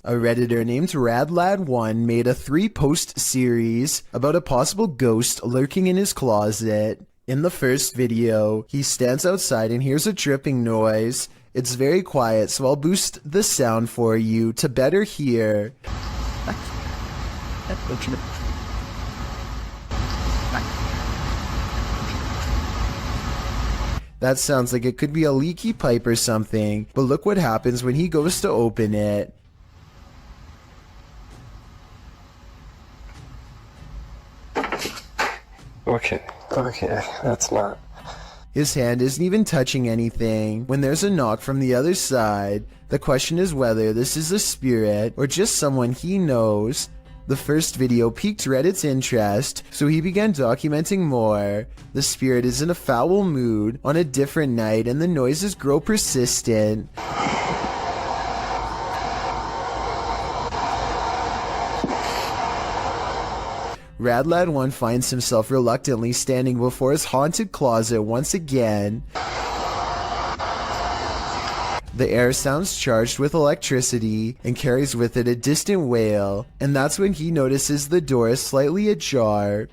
A Redditor named RadLad1 made a 3-post series about a possible ghost lurking in his closet. In the first video, he stands outside and hears a dripping noise. It's very quiet, so I'll boost the sound for you to better hear. That sounds like it could be a leaky pipe or something, but look what happens when he goes to open it. Okay, that's not... His hand isn't even touching anything when there's a knock from the other side. The question is whether this is a spirit or just someone he knows. The first video piqued Reddit's interest, so he began documenting more. The spirit is in a foul mood on a different night and the noises grow persistent. RadLad1 finds himself reluctantly standing before his haunted closet once again. The air sounds charged with electricity and carries with it a distant wail, and that's when he notices the door is slightly ajar.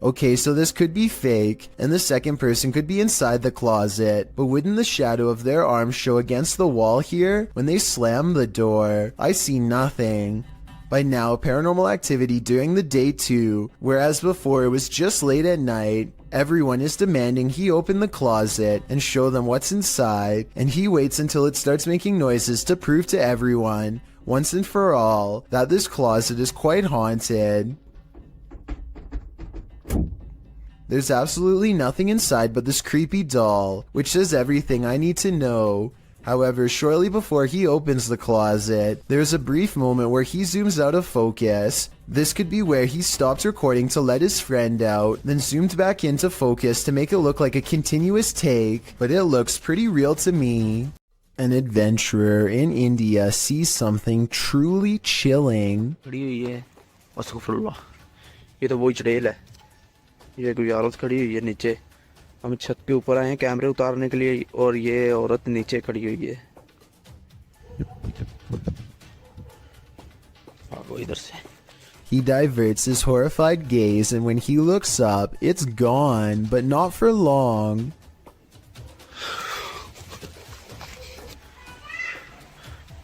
Okay, so this could be fake, and the second person could be inside the closet, but wouldn't the shadow of their arm show against the wall here when they slam the door? I see nothing. By now, paranormal activity during the day too, whereas before it was just late at night. Everyone is demanding he open the closet and show them what's inside, and he waits until it starts making noises to prove to everyone, once and for all, that this closet is quite haunted. There's absolutely nothing inside but this creepy doll, which says everything I need to know. However, shortly before he opens the closet, there's a brief moment where he zooms out of focus. This could be where he stopped recording to let his friend out, then zoomed back into focus to make it look like a continuous take, but it looks pretty real to me. An adventurer in India sees something truly chilling. ये कोई औरत खड़ी हुई है नीचे। हम छत के ऊपर आए हैं कैमरे उतारने के लिए और ये औरत नीचे खड़ी हुई है। भागो इधर से। He diverts his horrified gaze, and when he looks up, it's gone, but not for long.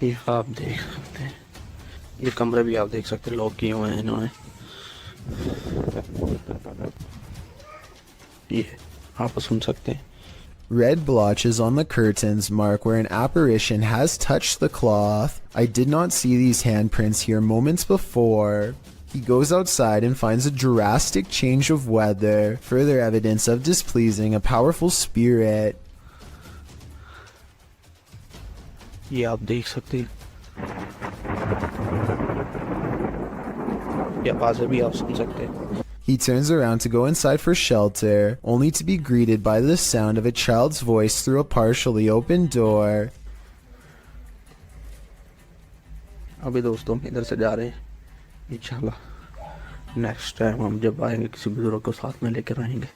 ये आप देख सकते हैं। ये कमरे भी आप देख सकते हैं, लॉक किए हुए हैं इन्होंने। Red blotches on the curtains mark where an apparition has touched the cloth. I did not see these handprints here moments before. He goes outside and finds a drastic change of weather, further evidence of displeasing a powerful spirit. ये आप देख सकते हैं। ये आवाज़ें भी आप सुन सकते हैं। He turns around to go inside for shelter, only to be greeted by the sound of a child's voice through a partially open door. अभी दोस्तों हम इधर से जा रहे हैं। इंशाल्लाह नेक्स्ट टाइम हम जब आएंगे किसी बुजुर्ग को साथ में लेकर आएंगे।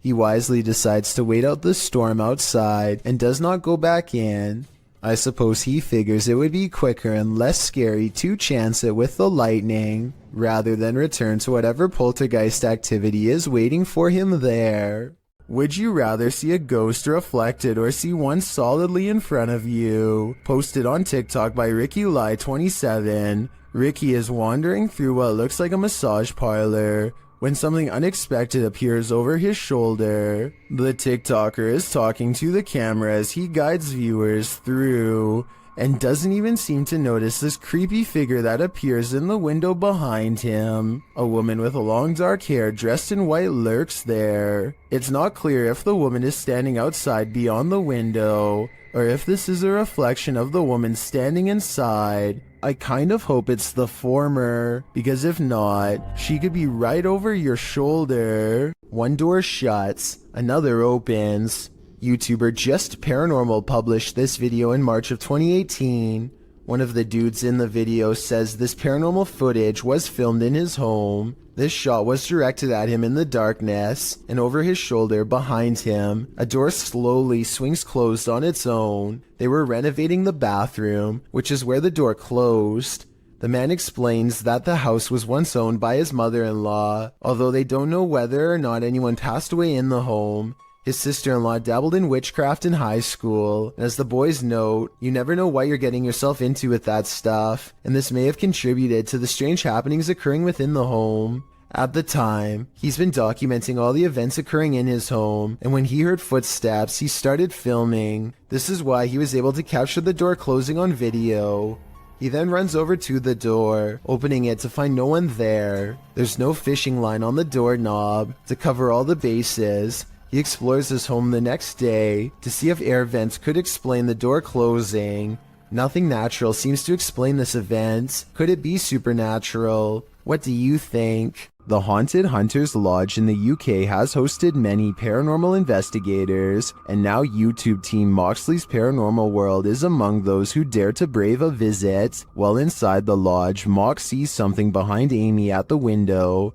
He wisely decides to wait out the storm outside and does not go back in. I suppose he figures it would be quicker and less scary to chance it with the lightning, rather than return to whatever poltergeist activity is waiting for him there. Would you rather see a ghost reflected or see one solidly in front of you? Posted on TikTok by RickyLie27. Ricky is wandering through what looks like a massage parlor when something unexpected appears over his shoulder. The TikToker is talking to the camera as he guides viewers through, and doesn't even seem to notice this creepy figure that appears in the window behind him. A woman with long dark hair dressed in white lurks there. It's not clear if the woman is standing outside beyond the window, or if this is a reflection of the woman standing inside. I kind of hope it's the former, because if not, she could be right over your shoulder. One door shuts, another opens. YouTuber Just Paranormal published this video in March of 2018. One of the dudes in the video says this paranormal footage was filmed in his home. This shot was directed at him in the darkness, and over his shoulder behind him, a door slowly swings closed on its own. They were renovating the bathroom, which is where the door closed. The man explains that the house was once owned by his mother-in-law, although they don't know whether or not anyone passed away in the home. His sister-in-law dabbled in witchcraft in high school, and as the boys note, you never know what you're getting yourself into with that stuff, and this may have contributed to the strange happenings occurring within the home. At the time, he's been documenting all the events occurring in his home, and when he heard footsteps, he started filming. This is why he was able to capture the door closing on video. He then runs over to the door, opening it to find no one there. There's no fishing line on the doorknob to cover all the bases. He explores his home the next day to see if air vents could explain the door closing. Nothing natural seems to explain this event. Could it be supernatural? What do you think? The Haunted Hunters Lodge in the UK has hosted many paranormal investigators, and now YouTube team Moxley's Paranormal World is among those who dare to brave a visit. While inside the lodge, Mox sees something behind Amy at the window.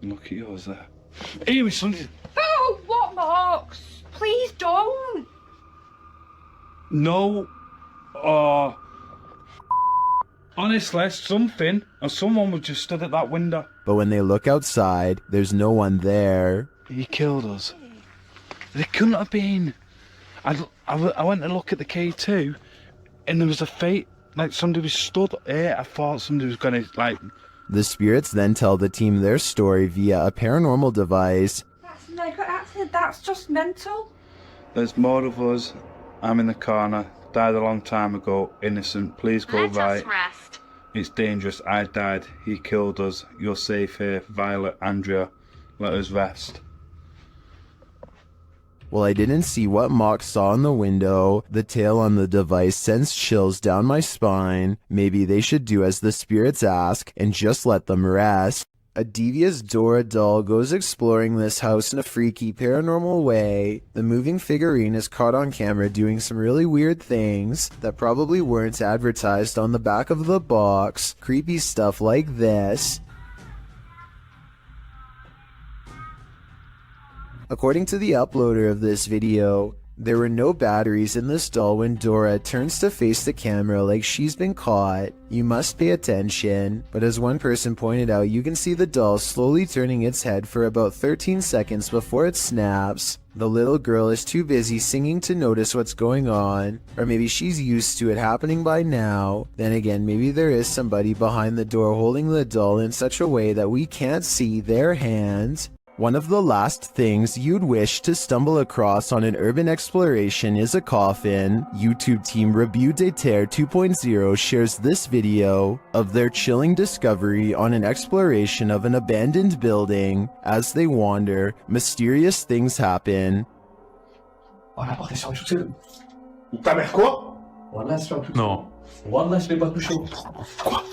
Look at yours there. Amy, something. Oh, what, Marks? Please don't. No. Honestly, something or someone was just stood at that window. But when they look outside, there's no one there. He killed us. It couldn't have been. I went to look at the K2, and there was a fate, like somebody was stood here. I thought somebody was gonna, like... The spirits then tell the team their story via a paranormal device. That's just mental. There's more of us. I'm in the corner. Died a long time ago. Innocent. Please go Let right. us rest. It's dangerous. I died. He killed us. You're safe here. Violet, Andrea, let us rest. Well, I didn't see what Mox saw in the window. The tail on the device sends chills down my spine. Maybe they should do as the spirits ask and just let them rest. A devious Dora doll goes exploring this house in a freaky paranormal way. The moving figurine is caught on camera doing some really weird things that probably weren't advertised on the back of the box. Creepy stuff like this. According to the uploader of this video, there were no batteries in this doll when Dora turns to face the camera like she's been caught. You must pay attention, but as one person pointed out, you can see the doll slowly turning its head for about 13 seconds before it snaps. The little girl is too busy singing to notice what's going on, or maybe she's used to it happening by now. Then again, maybe there is somebody behind the door holding the doll in such a way that we can't see their hand. One of the last things you'd wish to stumble across on an urban exploration is a coffin. YouTube team Review de Terre 2.0 shares this video of their chilling discovery on an exploration of an abandoned building. As they wander, mysterious things happen. Oh, la porte est sur le Ta mère quoi? Voilà, sur le Non. Voilà, je l'ai pas touché. Quoi?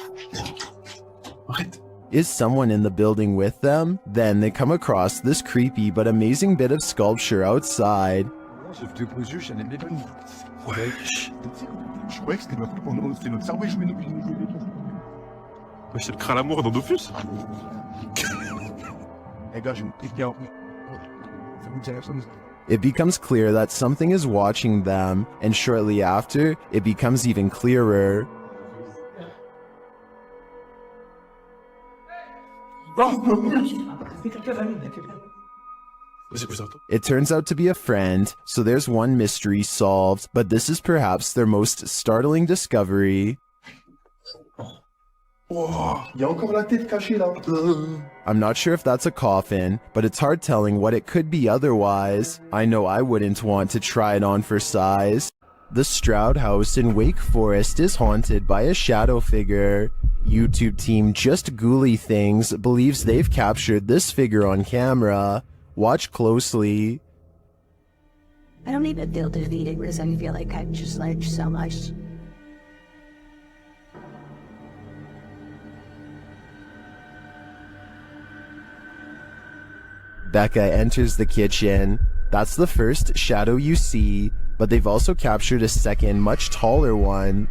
Arrête. Is someone in the building with them? Then they come across this creepy but amazing bit of sculpture outside. Wesh. Je croyais que c'était notre cerveau, il jouait nos Wesh, c'est le crâne à mort dans Dofus. Les gars, je me ça vous dit rien. It becomes clear that something is watching them, and shortly after, it becomes even clearer. It turns out to be a friend, so there's one mystery solved, but this is perhaps their most startling discovery. Oh, il y a encore la tête cachée là. I'm not sure if that's a coffin, but it's hard telling what it could be otherwise. I know I wouldn't want to try it on for size. The Stroud House in Wake Forest is haunted by a shadow figure. YouTube team Just Ghouly Things believes they've captured this figure on camera. Watch closely. I don't even feel defeated because I feel like I've just learned so much. Becca enters the kitchen. That's the first shadow you see, but they've also captured a second, much taller one.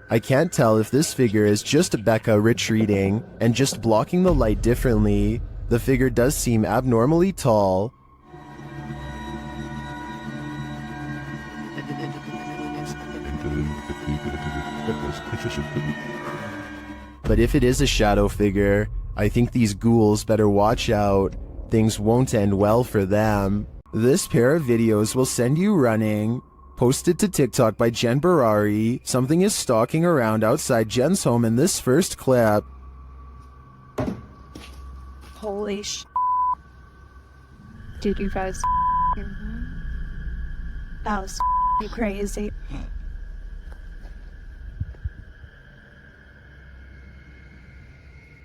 I can't tell if this figure is just Becca retreating and just blocking the light differently. The figure does seem abnormally tall. But if it is a shadow figure, I think these ghouls better watch out. Things won't end well for them. This pair of videos will send you running. Posted to TikTok by Jen Barari, something is stalking around outside Jen's home in this first clip. Holy sh! Dude, you guys. That was crazy.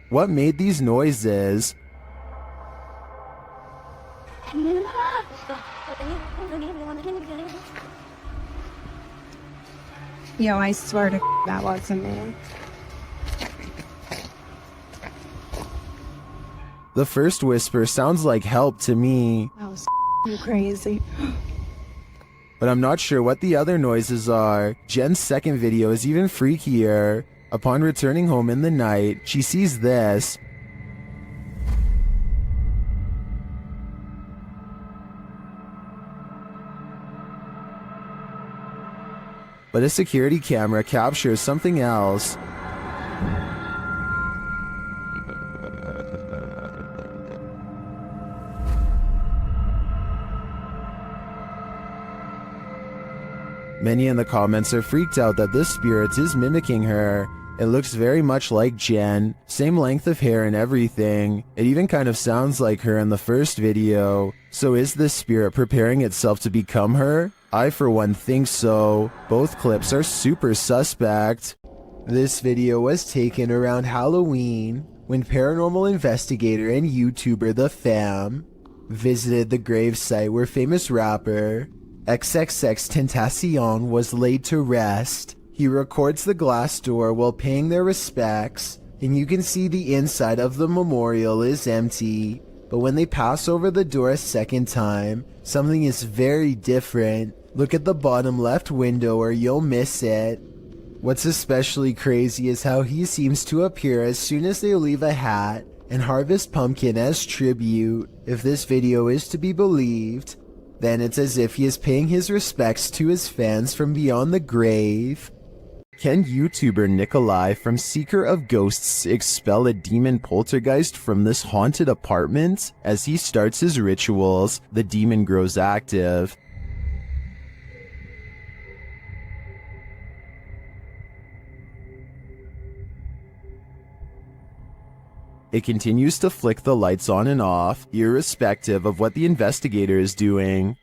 What made these noises? Yo, I swear to that wasn't me. The first whisper sounds like help to me, That was crazy. but I'm not sure what the other noises are. Jen's second video is even freakier. Upon returning home in the night, she sees this. But a security camera captures something else. Many in the comments are freaked out that this spirit is mimicking her. It looks very much like Jen, same length of hair and everything. It even kind of sounds like her in the first video. So is this spirit preparing itself to become her? I for one think so. Both clips are super suspect. This video was taken around Halloween when paranormal investigator and YouTuber The Fam visited the grave site where famous rapper XXXTentacion was laid to rest. He records the glass door while paying their respects, and you can see the inside of the memorial is empty. But when they pass over the door a second time, something is very different. Look at the bottom left window or you'll miss it. What's especially crazy is how he seems to appear as soon as they leave a hat and harvest pumpkin as tribute. If this video is to be believed, then it's as if he is paying his respects to his fans from beyond the grave. Can YouTuber Nikolai from Seeker of Ghosts expel a demon poltergeist from this haunted apartment? As he starts his rituals, the demon grows active. It continues to flick the lights on and off, irrespective of what the investigator is doing.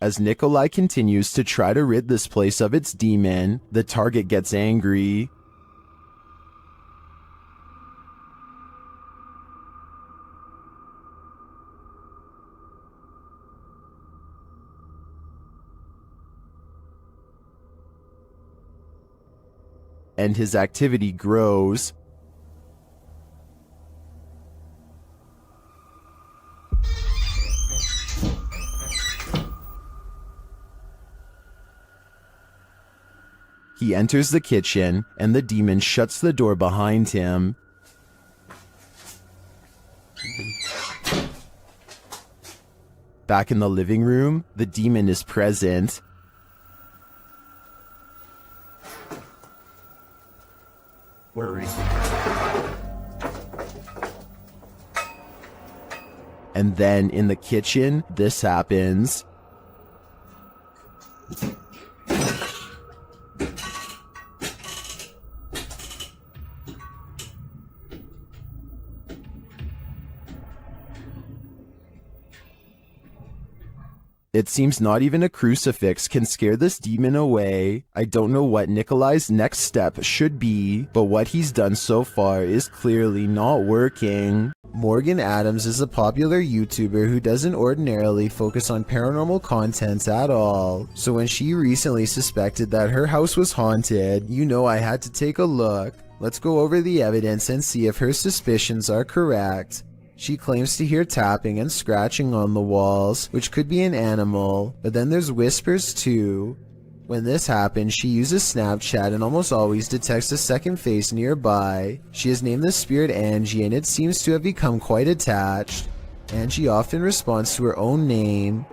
As Nikolai continues to try to rid this place of its demon, the target gets angry. And his activity grows. He enters the kitchen, and the demon shuts the door behind him. Back in the living room, the demon is present. Where is he? And then in the kitchen, this happens. It seems not even a crucifix can scare this demon away. I don't know what Nikolai's next step should be, but what he's done so far is clearly not working. Morgan Adams is a popular YouTuber who doesn't ordinarily focus on paranormal content at all. So when she recently suspected that her house was haunted, you know I had to take a look. Let's go over the evidence and see if her suspicions are correct. She claims to hear tapping and scratching on the walls, which could be an animal, but then there's whispers too. When this happens, she uses Snapchat and almost always detects a second face nearby. She has named the spirit Angie and it seems to have become quite attached. Angie often responds to her own name.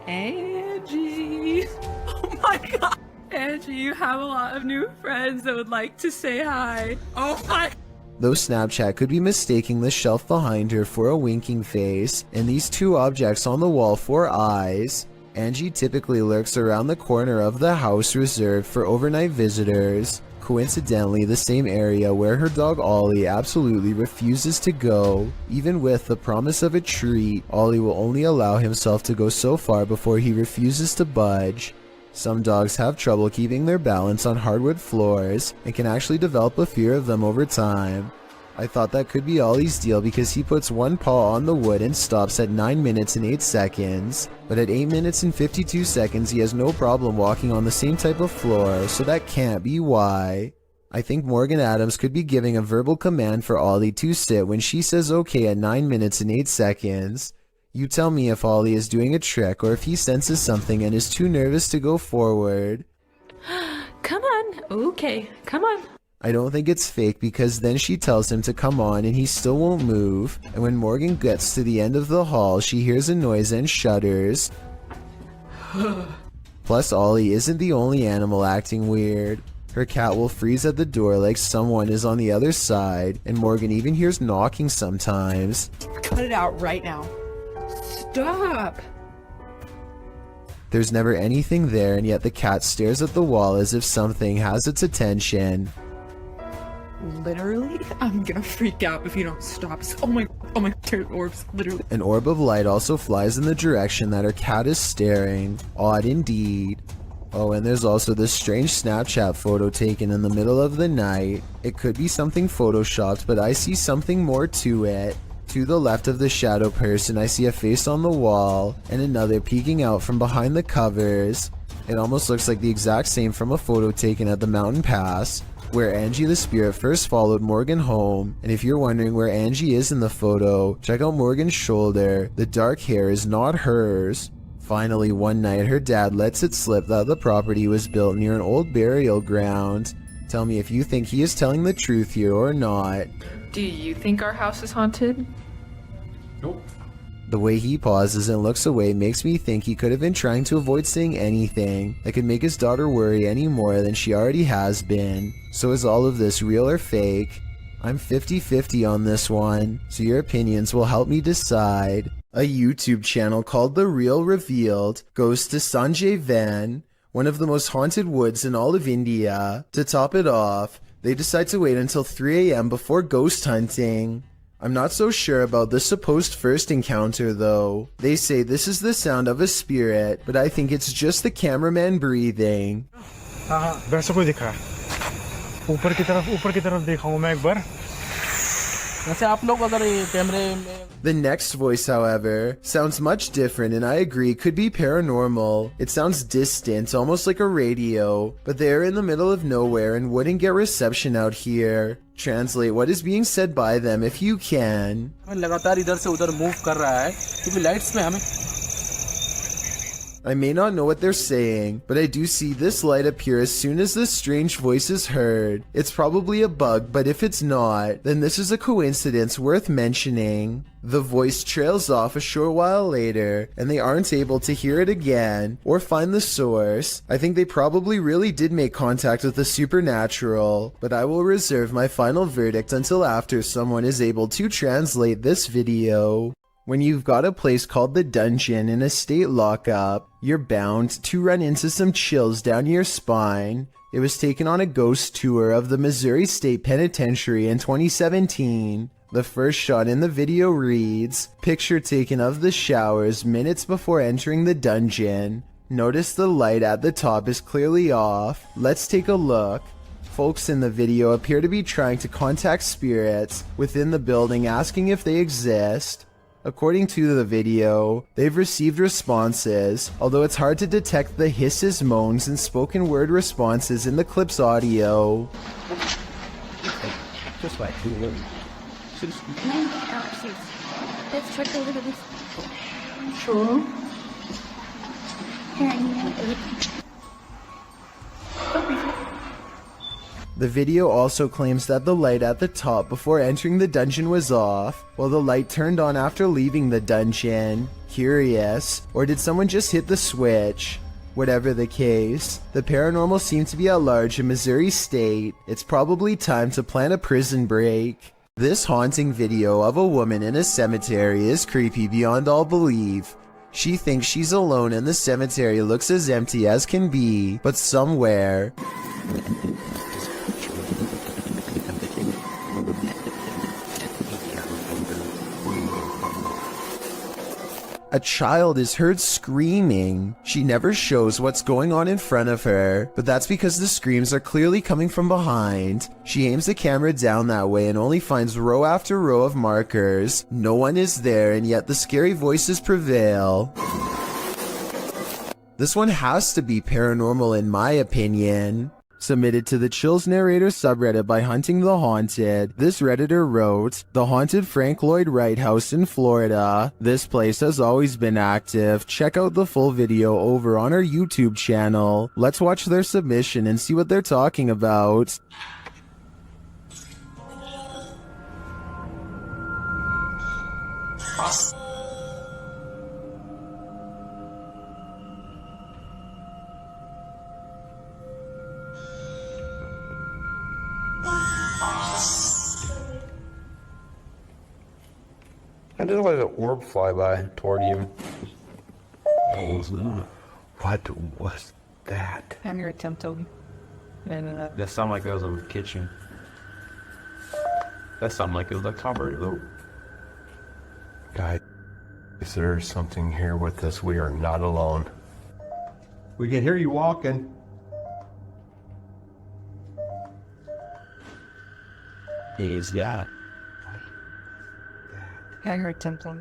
Angie. Oh my god. Angie, you have a lot of new friends that would like to say hi. Oh my. Though Snapchat could be mistaking the shelf behind her for a winking face, and these two objects on the wall for eyes, Angie typically lurks around the corner of the house reserved for overnight visitors, coincidentally the same area where her dog Ollie absolutely refuses to go. Even with the promise of a treat, Ollie will only allow himself to go so far before he refuses to budge. Some dogs have trouble keeping their balance on hardwood floors and can actually develop a fear of them over time. I thought that could be Ollie's deal because he puts one paw on the wood and stops at 9 minutes and 8 seconds, but at 8 minutes and 52 seconds he has no problem walking on the same type of floor, so that can't be why. I think Morgan Adams could be giving a verbal command for Ollie to sit when she says okay at 9 minutes and 8 seconds. You tell me if Ollie is doing a trick or if he senses something and is too nervous to go forward. Come on. Okay, come on. I don't think it's fake because then she tells him to come on and he still won't move, and when Morgan gets to the end of the hall she hears a noise and shudders. Plus Ollie isn't the only animal acting weird. Her cat will freeze at the door like someone is on the other side, and Morgan even hears knocking sometimes. Cut it out right now. Stop. There's never anything there and yet the cat stares at the wall as if something has its attention. Literally, I'm gonna freak out if you don't stop. Oh my orbs, literally. An orb of light also flies in the direction that her cat is staring. Odd indeed. Oh, and there's also this strange Snapchat photo taken in the middle of the night. It could be something photoshopped, but I see something more to it. To the left of the shadow person, I see a face on the wall, and another peeking out from behind the covers. It almost looks like the exact same from a photo taken at the mountain pass, where Angie the spirit first followed Morgan home. And if you're wondering where Angie is in the photo, check out Morgan's shoulder. The dark hair is not hers. Finally, one night her dad lets it slip that the property was built near an old burial ground. Tell me if you think he is telling the truth here or not. Do you think our house is haunted? Nope. The way he pauses and looks away makes me think he could have been trying to avoid saying anything that could make his daughter worry any more than she already has been. So is all of this real or fake? I'm 50-50 on this one, so your opinions will help me decide. A YouTube channel called The Real Revealed goes to Sanjay Van, one of the most haunted woods in all of India. To top it off, they decide to wait until 3 AM before ghost hunting. I'm not so sure about the supposed first encounter though. They say this is the sound of a spirit, but I think it's just the cameraman breathing. वैसा कोई दिख रहा है ऊपर की तरफ देखा हूँ मैं एक बार वैसे आप लोग अगर ये कैमरे में The next voice, however, sounds much different and I agree could be paranormal. It sounds distant, almost like a radio, but they're in the middle of nowhere and wouldn't get reception out here. Translate what is being said by them if you can. लगातार इधर से उधर move कर रहा है क्योंकि lights में हमें I may not know what they're saying, but I do see this light appear as soon as this strange voice is heard. It's probably a bug, but if it's not, then this is a coincidence worth mentioning. The voice trails off a short while later, and they aren't able to hear it again, or find the source. I think they probably really did make contact with the supernatural, but I will reserve my final verdict until after someone is able to translate this video. When you've got a place called the Dungeon in a state lockup, you're bound to run into some chills down your spine. It was taken on a ghost tour of the Missouri State Penitentiary in 2017. The first shot in the video reads, "Picture taken of the showers minutes before entering the dungeon. Notice the light at the top is clearly off. Let's take a look." Folks in the video appear to be trying to contact spirits within the building, asking if they exist. According to the video, they've received responses, although it's hard to detect the hisses, moans, and spoken word responses in the clip's audio. Just like Let's check over this. Sure. The video also claims that the light at the top before entering the dungeon was off, while the light turned on after leaving the dungeon. Curious, or did someone just hit the switch? Whatever the case, the paranormal seem to be at large in Missouri State. It's probably time to plan a prison break. This haunting video of a woman in a cemetery is creepy beyond all belief. She thinks she's alone and the cemetery looks as empty as can be, but somewhere a child is heard screaming. She never shows what's going on in front of her, but that's because the screams are clearly coming from behind. She aims the camera down that way and only finds row after row of markers. No one is there, and yet the scary voices prevail. This one has to be paranormal in my opinion. Submitted to the Chills Narrator subreddit by Hunting the Haunted, this redditor wrote, "The haunted Frank Lloyd Wright house in Florida. This place has always been active. Check out the full video over on our YouTube channel." Let's watch their submission and see what they're talking about. I just let an orb fly by toward you. What was that? I'm your attempt to. That sounded like it was a kitchen. That sounded like it was a cupboard though. Guys, is there something here with us? We are not alone. We can hear you walking. Yeah. I'm your attempt to.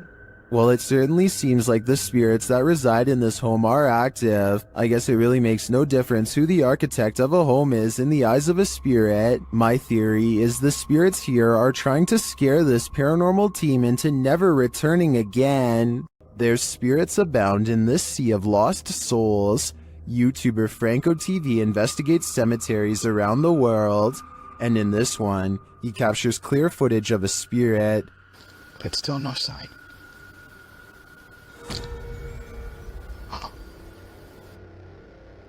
Well, it certainly seems like the spirits that reside in this home are active. I guess it really makes no difference who the architect of a home is in the eyes of a spirit. My theory is the spirits here are trying to scare this paranormal team into never returning again. There's spirits abound in this sea of lost souls. YouTuber Franco TV investigates cemeteries around the world, and in this one, he captures clear footage of a spirit. But still no sign.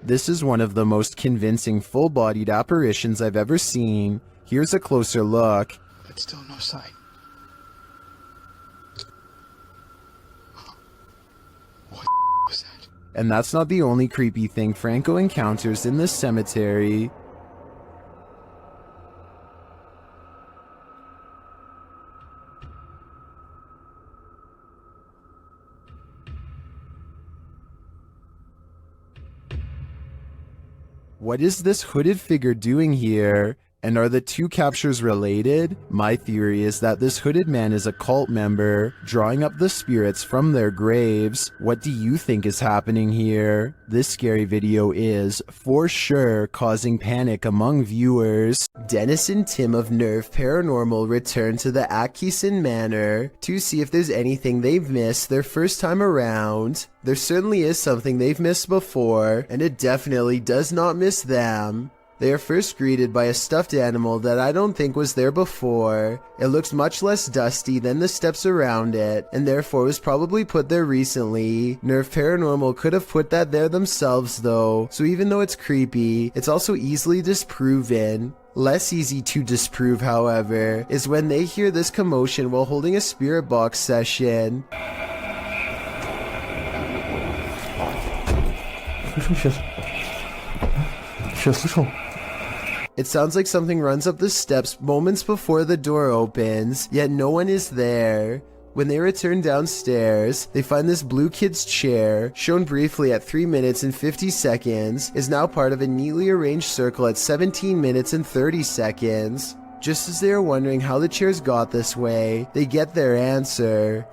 This is one of the most convincing full-bodied apparitions I've ever seen. Here's a closer look. But still no sign. What was that? And that's not the only creepy thing Franco encounters in this cemetery. What is this hooded figure doing here? And are the two captures related? My theory is that this hooded man is a cult member, drawing up the spirits from their graves. What do you think is happening here? This scary video is, for sure, causing panic among viewers. Dennis and Tim of Nerve Paranormal return to the Atkinson Manor to see if there's anything they've missed their first time around. There certainly is something they've missed before, and it definitely does not miss them. They are first greeted by a stuffed animal that I don't think was there before. It looks much less dusty than the steps around it, and therefore was probably put there recently. Nerve Paranormal could have put that there themselves though, so even though it's creepy, it's also easily disproven. Less easy to disprove, however, is when they hear this commotion while holding a spirit box session. It sounds like something runs up the steps moments before the door opens, yet no one is there. When they return downstairs, they find this blue kid's chair, shown briefly at 3 minutes and 50 seconds, is now part of a neatly arranged circle at 17 minutes and 30 seconds. Just as they are wondering how the chairs got this way, they get their answer.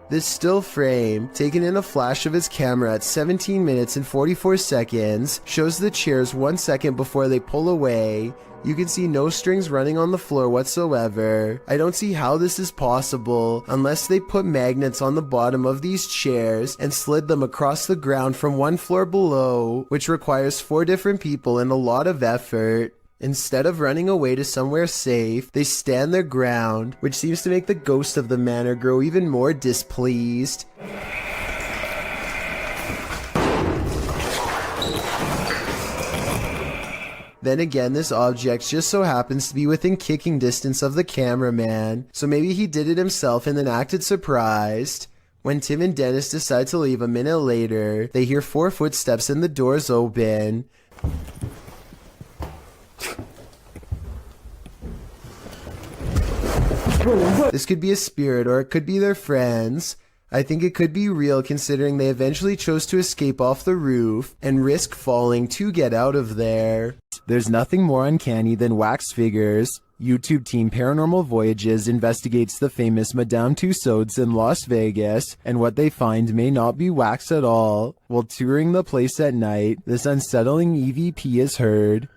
This still frame, taken in a flash of his camera at 17 minutes and 44 seconds, shows the chairs 1 second before they pull away. You can see no strings running on the floor whatsoever. I don't see how this is possible unless they put magnets on the bottom of these chairs and slid them across the ground from 1 floor below, which requires 4 different people and a lot of effort. Instead of running away to somewhere safe, they stand their ground, which seems to make the ghost of the manor grow even more displeased. Then again, this object just so happens to be within kicking distance of the cameraman, so maybe he did it himself and then acted surprised. When Tim and Dennis decide to leave a minute later, they hear 4 footsteps and the doors open. This could be a spirit or it could be their friends. I think it could be real considering they eventually chose to escape off the roof and risk falling to get out of there. There's nothing more uncanny than wax figures. YouTube team Paranormal Voyages investigates the famous Madame Tussauds in Las Vegas, and what they find may not be wax at all. While touring the place at night, this unsettling EVP is heard.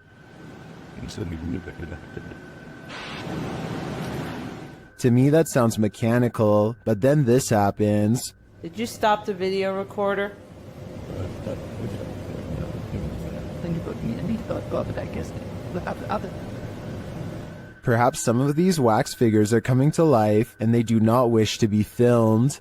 To me, that sounds mechanical, but then this happens. Did you stop the video recorder? Perhaps some of these wax figures are coming to life, and they do not wish to be filmed.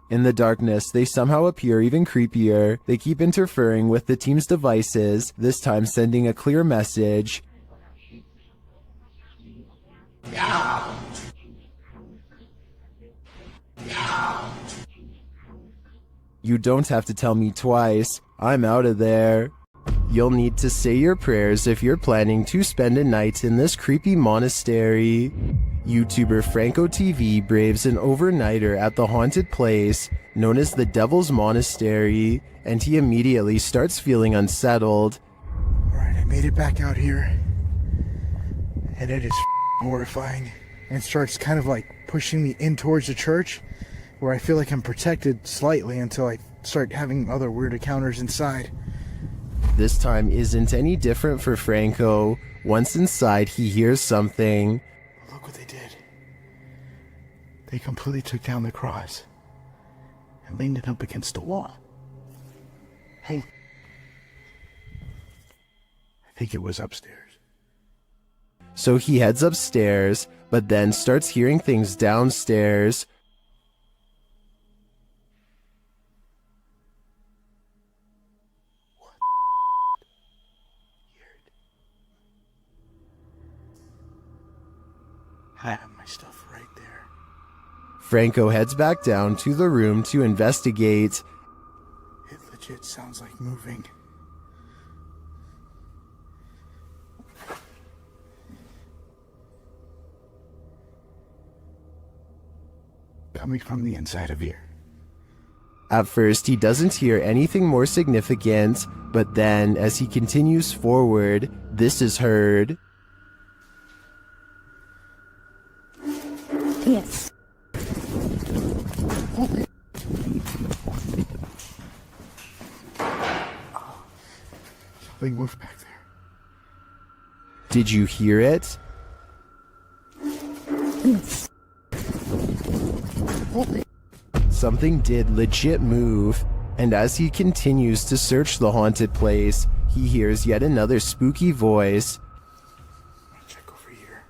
In the darkness, they somehow appear even creepier. They keep interfering with the team's devices, this time sending a clear message. You don't have to tell me twice. I'm out of there. You'll need to say your prayers if you're planning to spend a night in this creepy monastery. YouTuber Franco TV braves an overnighter at the haunted place known as the Devil's Monastery, and he immediately starts feeling unsettled. Alright, I made it back out here, and it is horrifying, and starts kind of like pushing me in towards the church, where I feel like I'm protected slightly until I start having other weird encounters inside. This time isn't any different for Franco. Once inside, he hears something. Look what they did. They completely took down the cross and leaned it up against the wall. Hey. I think it was upstairs. So he heads upstairs, but then starts hearing things downstairs. I have my stuff right there. Franco heads back down to the room to investigate. It legit sounds like moving. Coming from the inside of here. At first, he doesn't hear anything more significant, but then, as he continues forward, this is heard. Yes. Something moved back there. Did you hear it? Yes. Something did legit move, and as he continues to search the haunted place, he hears yet another spooky voice. Check over here.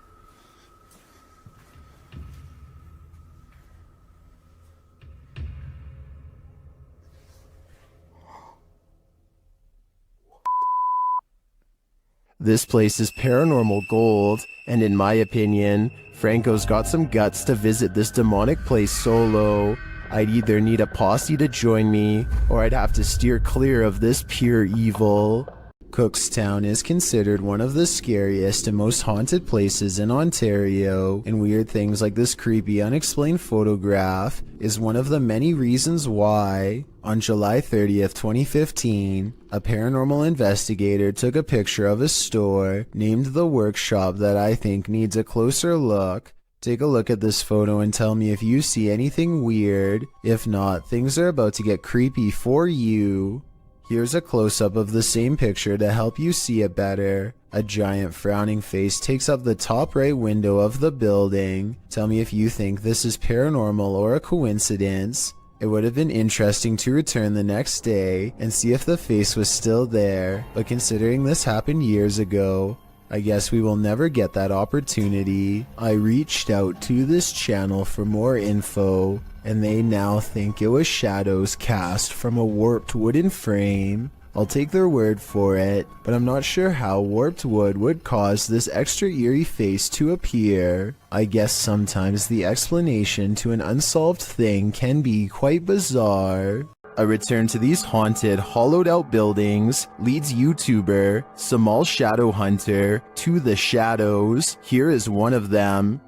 This place is paranormal gold, and in my opinion, Franco's got some guts to visit this demonic place solo. I'd either need a posse to join me, or I'd have to steer clear of this pure evil. Cookstown is considered one of the scariest and most haunted places in Ontario, and weird things like this creepy unexplained photograph is one of the many reasons why. On July 30th, 2015, a paranormal investigator took a picture of a store named The Workshop that I think needs a closer look. Take a look at this photo and tell me if you see anything weird. If not, things are about to get creepy for you. Here's a close-up of the same picture to help you see it better. A giant frowning face takes up the top right window of the building. Tell me if you think this is paranormal or a coincidence. It would have been interesting to return the next day and see if the face was still there, but considering this happened years ago, I guess we will never get that opportunity. I reached out to this channel for more info, and they now think it was shadows cast from a warped wooden frame. I'll take their word for it, but I'm not sure how warped wood would cause this extra eerie face to appear. I guess sometimes the explanation to an unsolved thing can be quite bizarre. A return to these haunted, hollowed-out buildings leads YouTuber Samal Shadow Hunter to the shadows. Here is one of them.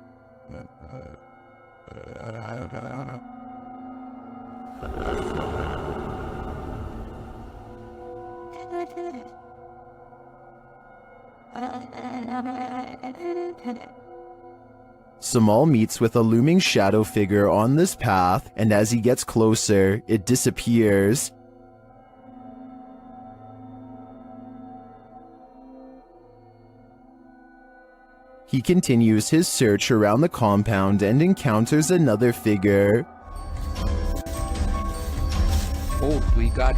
Samal meets with a looming shadow figure on this path, and as he gets closer, it disappears. He continues his search around the compound and encounters another figure. Oh, we got.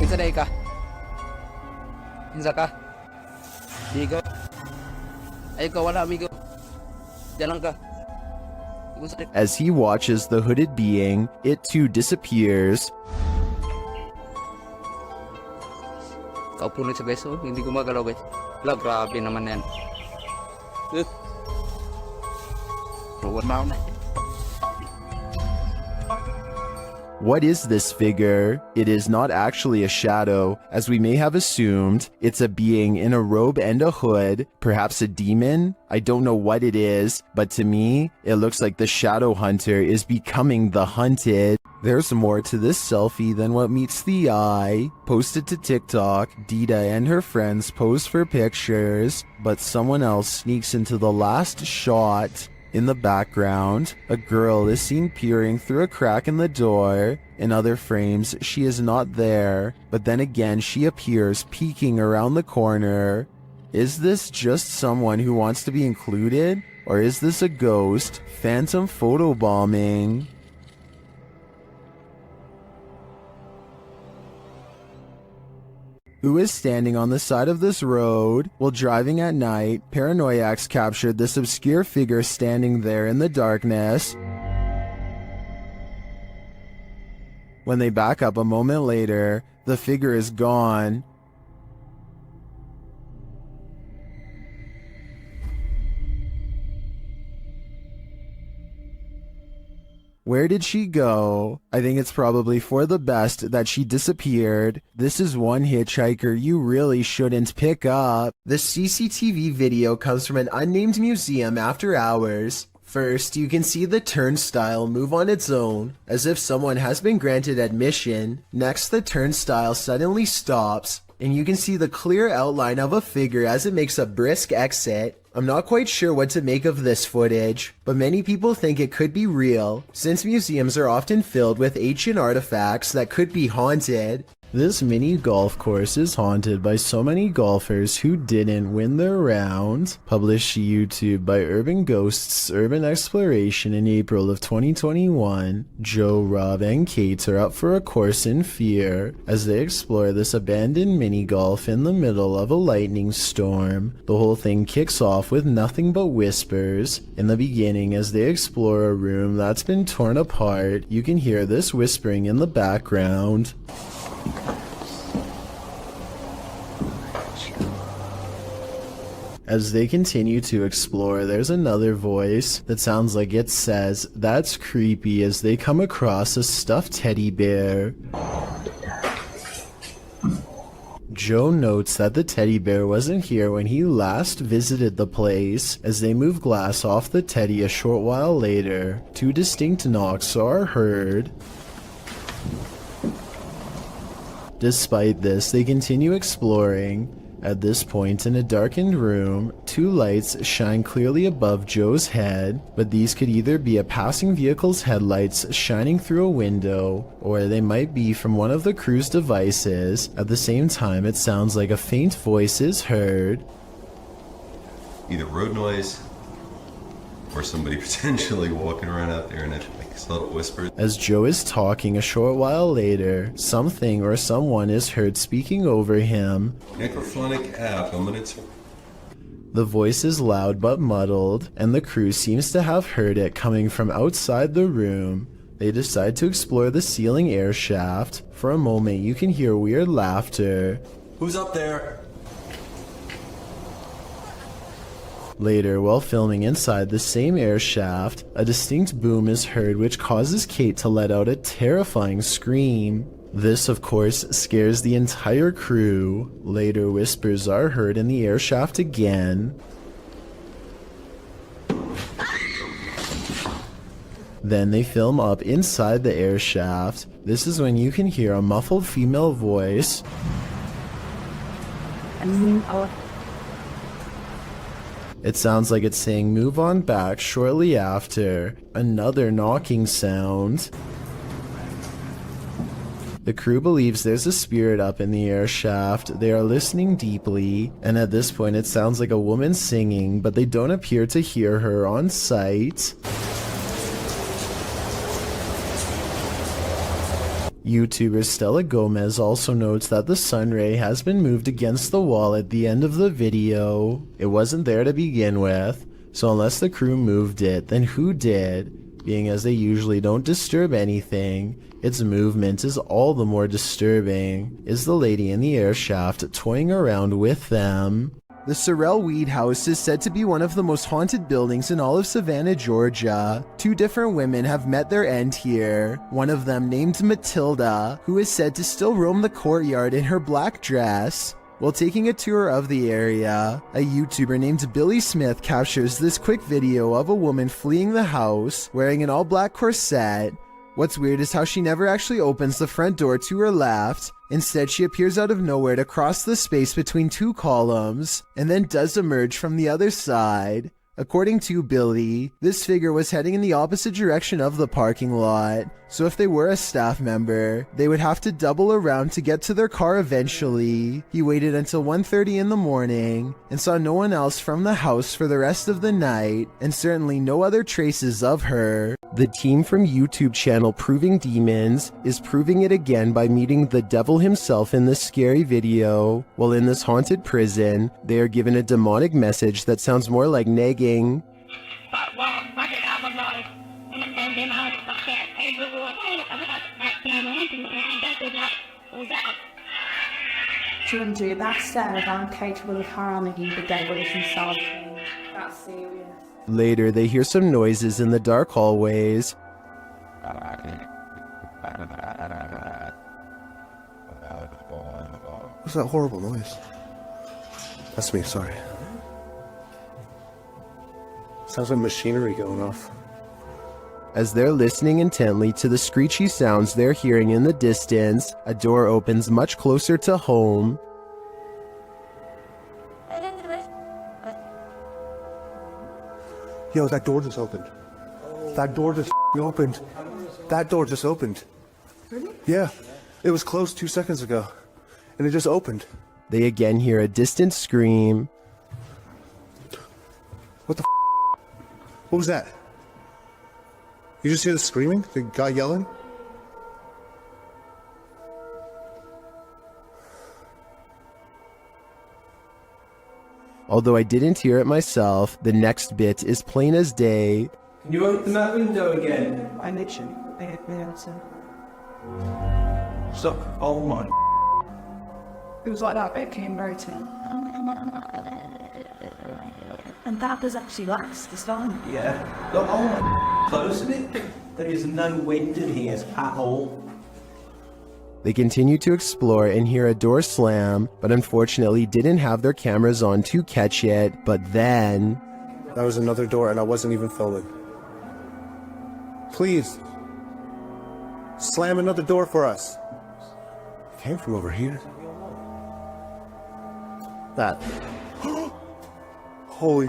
It's a ka. Insa ka. Amigo. Ay ka wala amigo. Diyan lang ka. As he watches the hooded being, it too disappears. Kaupo na siya guys, oh. Hindi gumagalaw guys. Wala, grabe naman yan. Ruwan na ako na. What is this figure? It is not actually a shadow, as we may have assumed. It's a being in a robe and a hood, perhaps a demon? I don't know what it is, but to me, it looks like the shadow hunter is becoming the hunted. There's more to this selfie than what meets the eye. Posted to TikTok, Dita and her friends pose for pictures, but someone else sneaks into the last shot. In the background, a girl is seen peering through a crack in the door. In other frames, she is not there, but then again she appears peeking around the corner. Is this just someone who wants to be included? Or is this a ghost? Phantom photobombing? Who is standing on the side of this road? While driving at night, paranoiacs captured this obscure figure standing there in the darkness. When they back up a moment later, the figure is gone. Where did she go? I think it's probably for the best that she disappeared. This is one hitchhiker you really shouldn't pick up. The CCTV video comes from an unnamed museum after hours. First, you can see the turnstile move on its own, as if someone has been granted admission. Next, the turnstile suddenly stops, and you can see the clear outline of a figure as it makes a brisk exit. I'm not quite sure what to make of this footage, but many people think it could be real, since museums are often filled with ancient artifacts that could be haunted. This mini golf course is haunted by so many golfers who didn't win their round. Published to YouTube by Urban Ghosts Urban Exploration in April of 2021, Joe, Rob, and Kate are up for a course in fear as they explore this abandoned mini golf in the middle of a lightning storm. The whole thing kicks off with nothing but whispers. In the beginning, as they explore a room that's been torn apart, you can hear this whispering in the background. As they continue to explore, there's another voice that sounds like it says, "That's creepy," as they come across a stuffed teddy bear. Joe notes that the teddy bear wasn't here when he last visited the place. As they move glass off the teddy a short while later, 2 distinct knocks are heard. Despite this, they continue exploring. At this point, in a darkened room, 2 lights shine clearly above Joe's head, but these could either be a passing vehicle's headlights shining through a window, or they might be from one of the crew's devices. At the same time, it sounds like a faint voice is heard. Either road noise, or somebody potentially walking around out there and it like subtle whispers. As Joe is talking a short while later, something or someone is heard speaking over him. Necrophonic app, I'm gonna The voice is loud but muddled, and the crew seems to have heard it coming from outside the room. They decide to explore the ceiling air shaft. For a moment, you can hear weird laughter. Who's up there? Later, while filming inside the same air shaft, a distinct boom is heard which causes Kate to let out a terrifying scream. This, of course, scares the entire crew. Later, whispers are heard in the air shaft again. Then they film up inside the air shaft. This is when you can hear a muffled female voice. It sounds like it's saying "move on back" shortly after. Another knocking sound. The crew believes there's a spirit up in the air shaft. They are listening deeply, and at this point it sounds like a woman singing, but they don't appear to hear her on site. YouTuber Stella Gomez also notes that the sun ray has been moved against the wall at the end of the video. It wasn't there to begin with, so unless the crew moved it, then who did? Being as they usually don't disturb anything, its movement is all the more disturbing. Is the lady in the air shaft toying around with them? The Sorrel Weed House is said to be one of the most haunted buildings in all of Savannah, Georgia. 2 different women have met their end here. One of them, named Matilda, who is said to still roam the courtyard in her black dress. While taking a tour of the area, a YouTuber named Billy Smith captures this quick video of a woman fleeing the house, wearing an all-black corset. What's weird is how she never actually opens the front door to her left. Instead, she appears out of nowhere to cross the space between 2 columns, and then does emerge from the other side. According to Billy, this figure was heading in the opposite direction of the parking lot, so if they were a staff member, they would have to double around to get to their car eventually. He waited until 1:30 in the morning and saw no one else from the house for the rest of the night, and certainly no other traces of her. The team from YouTube channel Proving Demons is proving it again by meeting the devil himself in this scary video. While in this haunted prison, they are given a demonic message that sounds more like nagging. Georgie, that stair aren't capable of harming the devil is inside. That's serious. Later, they hear some noises in the dark hallways. What's that horrible noise? That's me, sorry. Sounds like machinery going off. As they're listening intently to the screechy sounds they're hearing in the distance, a door opens much closer to home. Yo, that door just opened. That door just opened. That door just opened. Really? Yeah. It was closed 2 seconds ago. And it just opened. They again hear a distant scream. What the What was that? You just hear the screaming? The guy yelling? Although I didn't hear it myself, the next bit is plain as day. Can you open that window again? I literally Stop. Oh my. It was like that bit came rotating. And that does actually last this long. Yeah. Look, oh, close to it. There is no wind in here at all. They continue to explore and hear a door slam, but unfortunately didn't have their cameras on to catch it. But then... That was another door and I wasn't even filming. Please. Slam another door for us. It came from over here. That. Holy.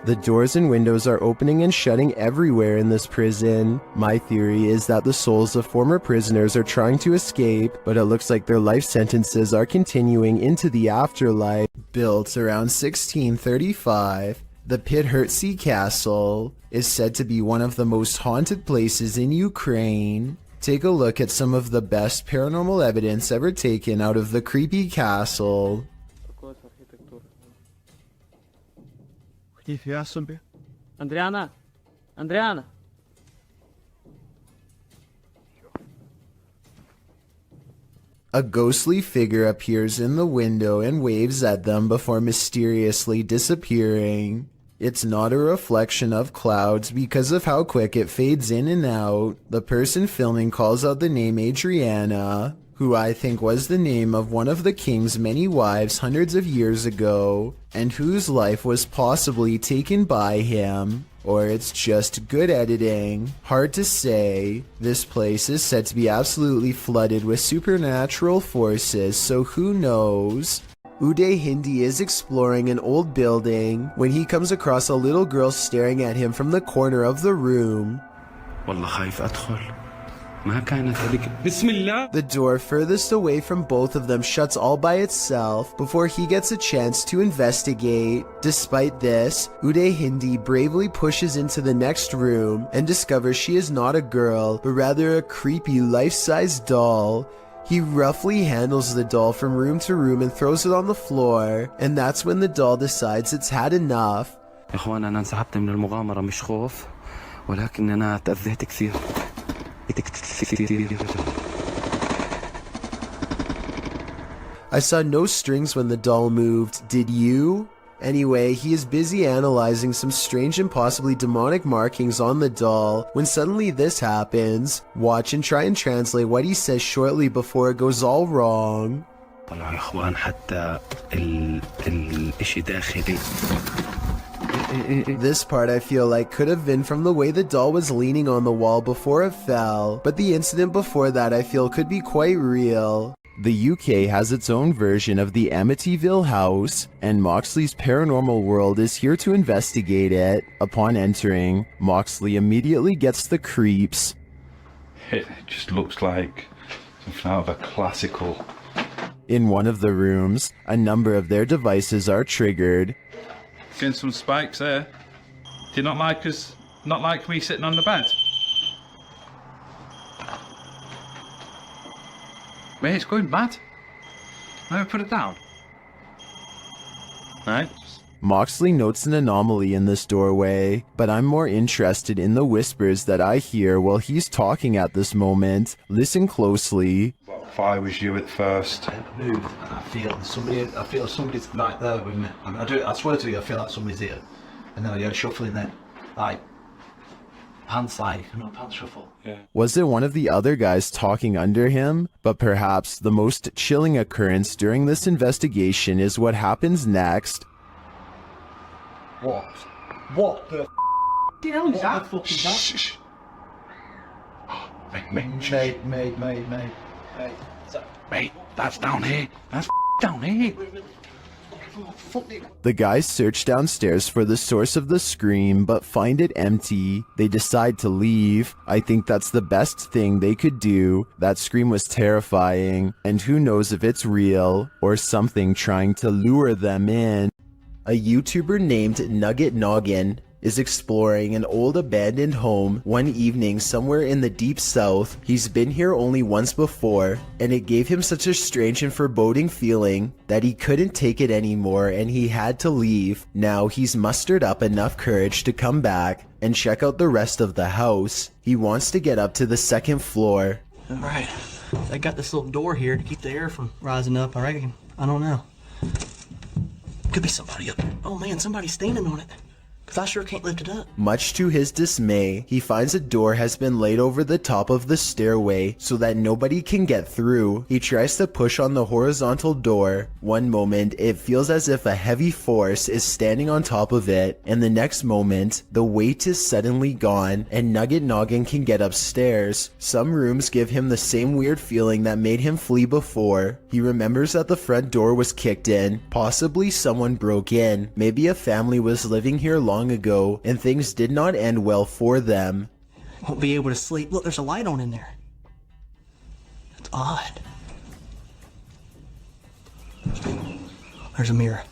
The doors and windows are opening and shutting everywhere in this prison. My theory is that the souls of former prisoners are trying to escape, but it looks like their life sentences are continuing into the afterlife. Built around 1635, the Podhortsy Castle is said to be one of the most haunted places in Ukraine. Take a look at some of the best paranormal evidence ever taken out of the creepy castle. Andriana! Andriana! A ghostly figure appears in the window and waves at them before mysteriously disappearing. It's not a reflection of clouds because of how quick it fades in and out. The person filming calls out the name Adriana, who I think was the name of one of the king's many wives hundreds of years ago, and whose life was possibly taken by him. Or it's just good editing. Hard to say. This place is said to be absolutely flooded with supernatural forces, so who knows? Uday Hindi is exploring an old building when he comes across a little girl staring at him from the corner of the room. The door furthest away from both of them shuts all by itself before he gets a chance to investigate. Despite this, Uday Hindi bravely pushes into the next room and discovers she is not a girl, but rather a creepy life-size doll. He roughly handles the doll from room to room and throws it on the floor, and that's when the doll decides it's had enough. I saw no strings when the doll moved, did you? Anyway, he is busy analyzing some strange and possibly demonic markings on the doll when suddenly this happens. Watch and try and translate what he says shortly before it goes all wrong. This part I feel like could have been from the way the doll was leaning on the wall before it fell, but the incident before that I feel could be quite real. The UK has its own version of the Amityville house, and Moxley's paranormal world is here to investigate it. Upon entering, Moxley immediately gets the creeps. It just looks like something out of a classical. In one of the rooms, a number of their devices are triggered. Getting some spikes there. Do you not like us? Not like me sitting on the bed? Mate, it's going mad. No, put it down. Right. Moxley notes an anomaly in this doorway, but I'm more interested in the whispers that I hear while he's talking at this moment. Listen closely. If I was you at first. I move and I feel somebody's right there with me. I swear to you, I feel like somebody's here. And then I hear shuffling then. Pants shuffle. Yeah. Was it one of the other guys talking under him? But perhaps the most chilling occurrence during this investigation is what happens next. What? What the hell is that? What the fuck is that? Shh. Mate, that's down here. That's down here. The guys search downstairs for the source of the scream, but find it empty. They decide to leave. I think that's the best thing they could do. That scream was terrifying, and who knows if it's real, or something trying to lure them in. A YouTuber named Nugget Noggin is exploring an old abandoned home one evening somewhere in the deep south. He's been here only once before, and it gave him such a strange and foreboding feeling that he couldn't take it anymore and he had to leave. Now he's mustered up enough courage to come back and check out the rest of the house. He wants to get up to the second floor. Alright, I got this little door here to keep the air from rising up, I reckon. I don't know. Could be somebody up. Oh man, somebody's standing on it. Cause I sure can't lift it up. Much to his dismay, he finds a door has been laid over the top of the stairway so that nobody can get through. He tries to push on the horizontal door. One moment, it feels as if a heavy force is standing on top of it, and the next moment, the weight is suddenly gone, and Nugget Noggin can get upstairs. Some rooms give him the same weird feeling that made him flee before. He remembers that the front door was kicked in. Possibly someone broke in. Maybe a family was living here long ago, and things did not end well for them. Won't be able to sleep. Look, there's a light on in there. That's odd. There's a mirror.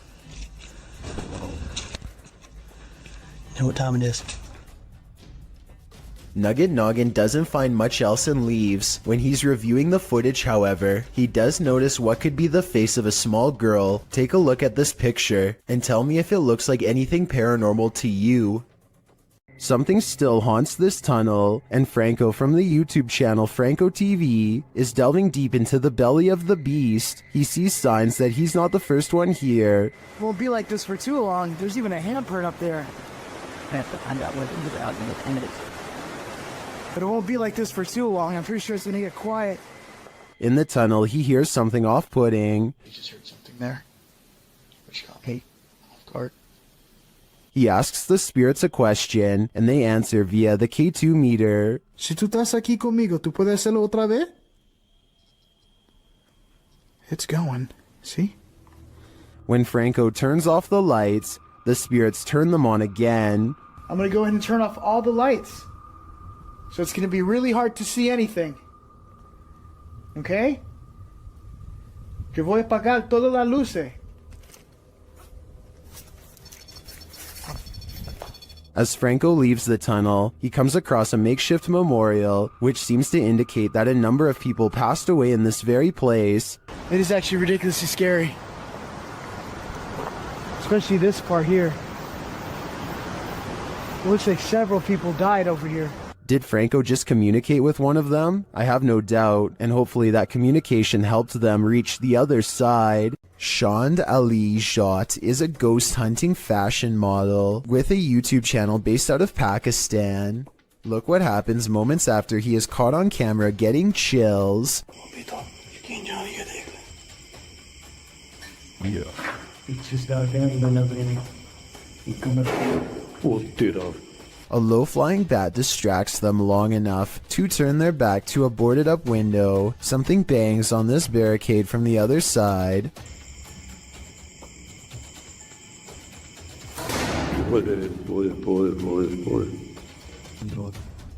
You know what time it is? Nugget Noggin doesn't find much else and leaves. When he's reviewing the footage, however, he does notice what could be the face of a small girl. Take a look at this picture and tell me if it looks like anything paranormal to you. Something still haunts this tunnel, and Franco from the YouTube channel Franco TV is delving deep into the belly of the beast. He sees signs that he's not the first one here. It won't be like this for too long. There's even a handprint up there. I have to find out what it's about in 10 minutes. But it won't be like this for too long. I'm pretty sure it's gonna get quiet. In the tunnel, he hears something off-putting. You just heard something there. Which got me off guard. He asks the spirits a question, and they answer via the K2 meter. Si tú estás aquí conmigo, ¿tú puedes hacerlo otra vez? It's going. See? When Franco turns off the lights, the spirits turn them on again. I'm gonna go ahead and turn off all the lights. So it's gonna be really hard to see anything. Okay? Yo voy a apagar todas las luces. As Franco leaves the tunnel, he comes across a makeshift memorial, which seems to indicate that a number of people passed away in this very place. It is actually ridiculously scary. Especially this part here. It looks like several people died over here. Did Franco just communicate with one of them? I have no doubt, and hopefully that communication helped them reach the other side. Shand Ali Jot is a ghost hunting fashion model with a YouTube channel based out of Pakistan. Look what happens moments after he is caught on camera getting chills. Yeah. It's just out there and nothing. A low-flying bat distracts them long enough to turn their back to a boarded-up window. Something bangs on this barricade from the other side.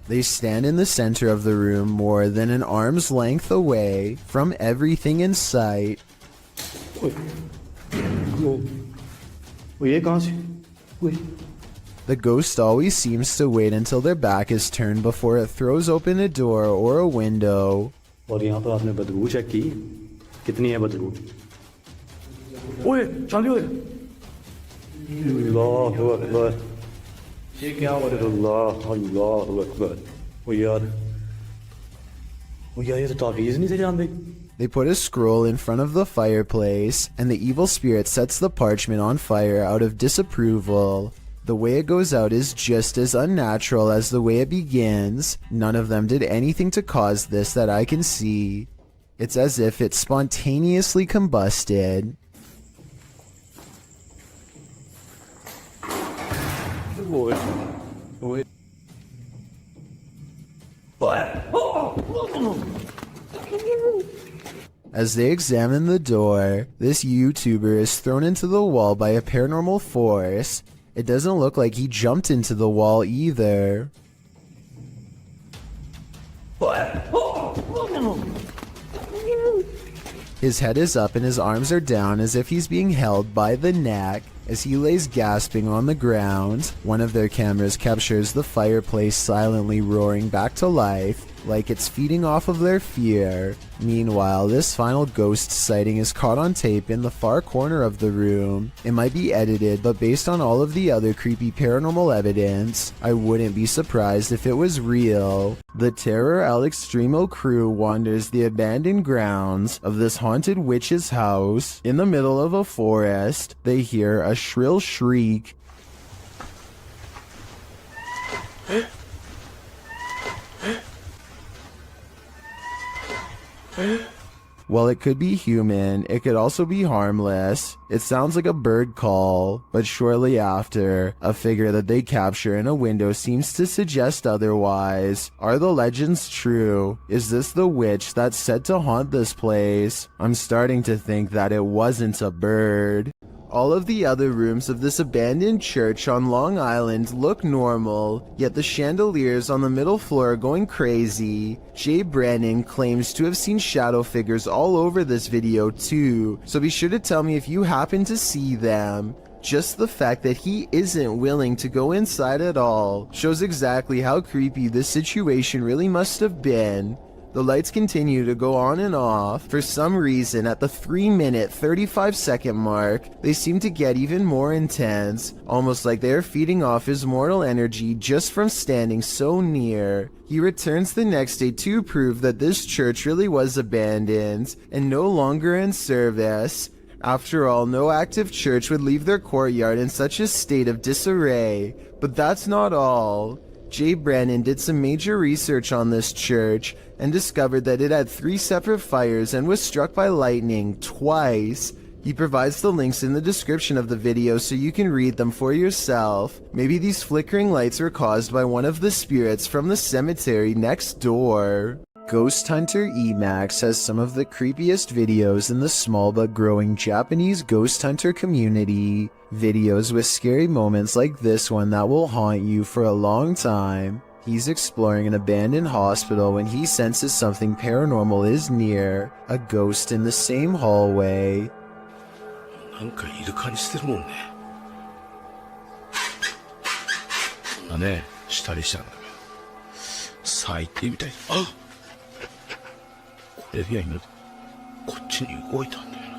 They stand in the center of the room more than an arm's length away from everything in sight. The ghost always seems to wait until their back is turned before it throws open a door or a window. और यहाँ पर आपने बदबू check की कितनी है बदबू ओए चालू है अल्लाह अकबर ये क्या हो रहा है अल्लाह अकबर ओ यार ये तो तावीज़ नहीं से जानते. They put a scroll in front of the fireplace, and the evil spirit sets the parchment on fire out of disapproval. The way it goes out is just as unnatural as the way it begins. None of them did anything to cause this that I can see. It's as if it spontaneously combusted. As they examine the door, this YouTuber is thrown into the wall by a paranormal force. It doesn't look like he jumped into the wall either. His head is up and his arms are down as if he's being held by the neck. As he lays gasping on the ground, one of their cameras captures the fireplace silently roaring back to life, like it's feeding off of their fear. Meanwhile, this final ghost sighting is caught on tape in the far corner of the room. It might be edited, but based on all of the other creepy paranormal evidence, I wouldn't be surprised if it was real. The Terror al Extremo crew wanders the abandoned grounds of this haunted witch's house. In the middle of a forest, they hear a shrill shriek. While it could be human, it could also be harmless. It sounds like a bird call, but shortly after, a figure that they capture in a window seems to suggest otherwise. Are the legends true? Is this the witch that's said to haunt this place? I'm starting to think that it wasn't a bird. All of the other rooms of this abandoned church on Long Island look normal, yet the chandeliers on the middle floor are going crazy. Jay Brennan claims to have seen shadow figures all over this video too, so be sure to tell me if you happen to see them. Just the fact that he isn't willing to go inside at all shows exactly how creepy this situation really must have been. The lights continue to go on and off. For some reason, at the 3-minute 35-second mark, they seem to get even more intense, almost like they are feeding off his mortal energy just from standing so near. He returns the next day to prove that this church really was abandoned and no longer in service. After all, no active church would leave their courtyard in such a state of disarray. But that's not all. Jay Brennan did some major research on this church and discovered that it had 3 separate fires and was struck by lightning twice. He provides the links in the description of the video so you can read them for yourself. Maybe these flickering lights were caused by one of the spirits from the cemetery next door. Ghost Hunter Emax has some of the creepiest videos in the small but growing Japanese ghost hunter community. Videos with scary moments like this one that will haunt you for a long time. He's exploring an abandoned hospital when he senses something paranormal is near, a ghost in the same hallway. なんかいる感じしてるもんね。こんなね、したりしたんだけど。最低みたい。あ、これでやいの。こっちに動いたんだよな。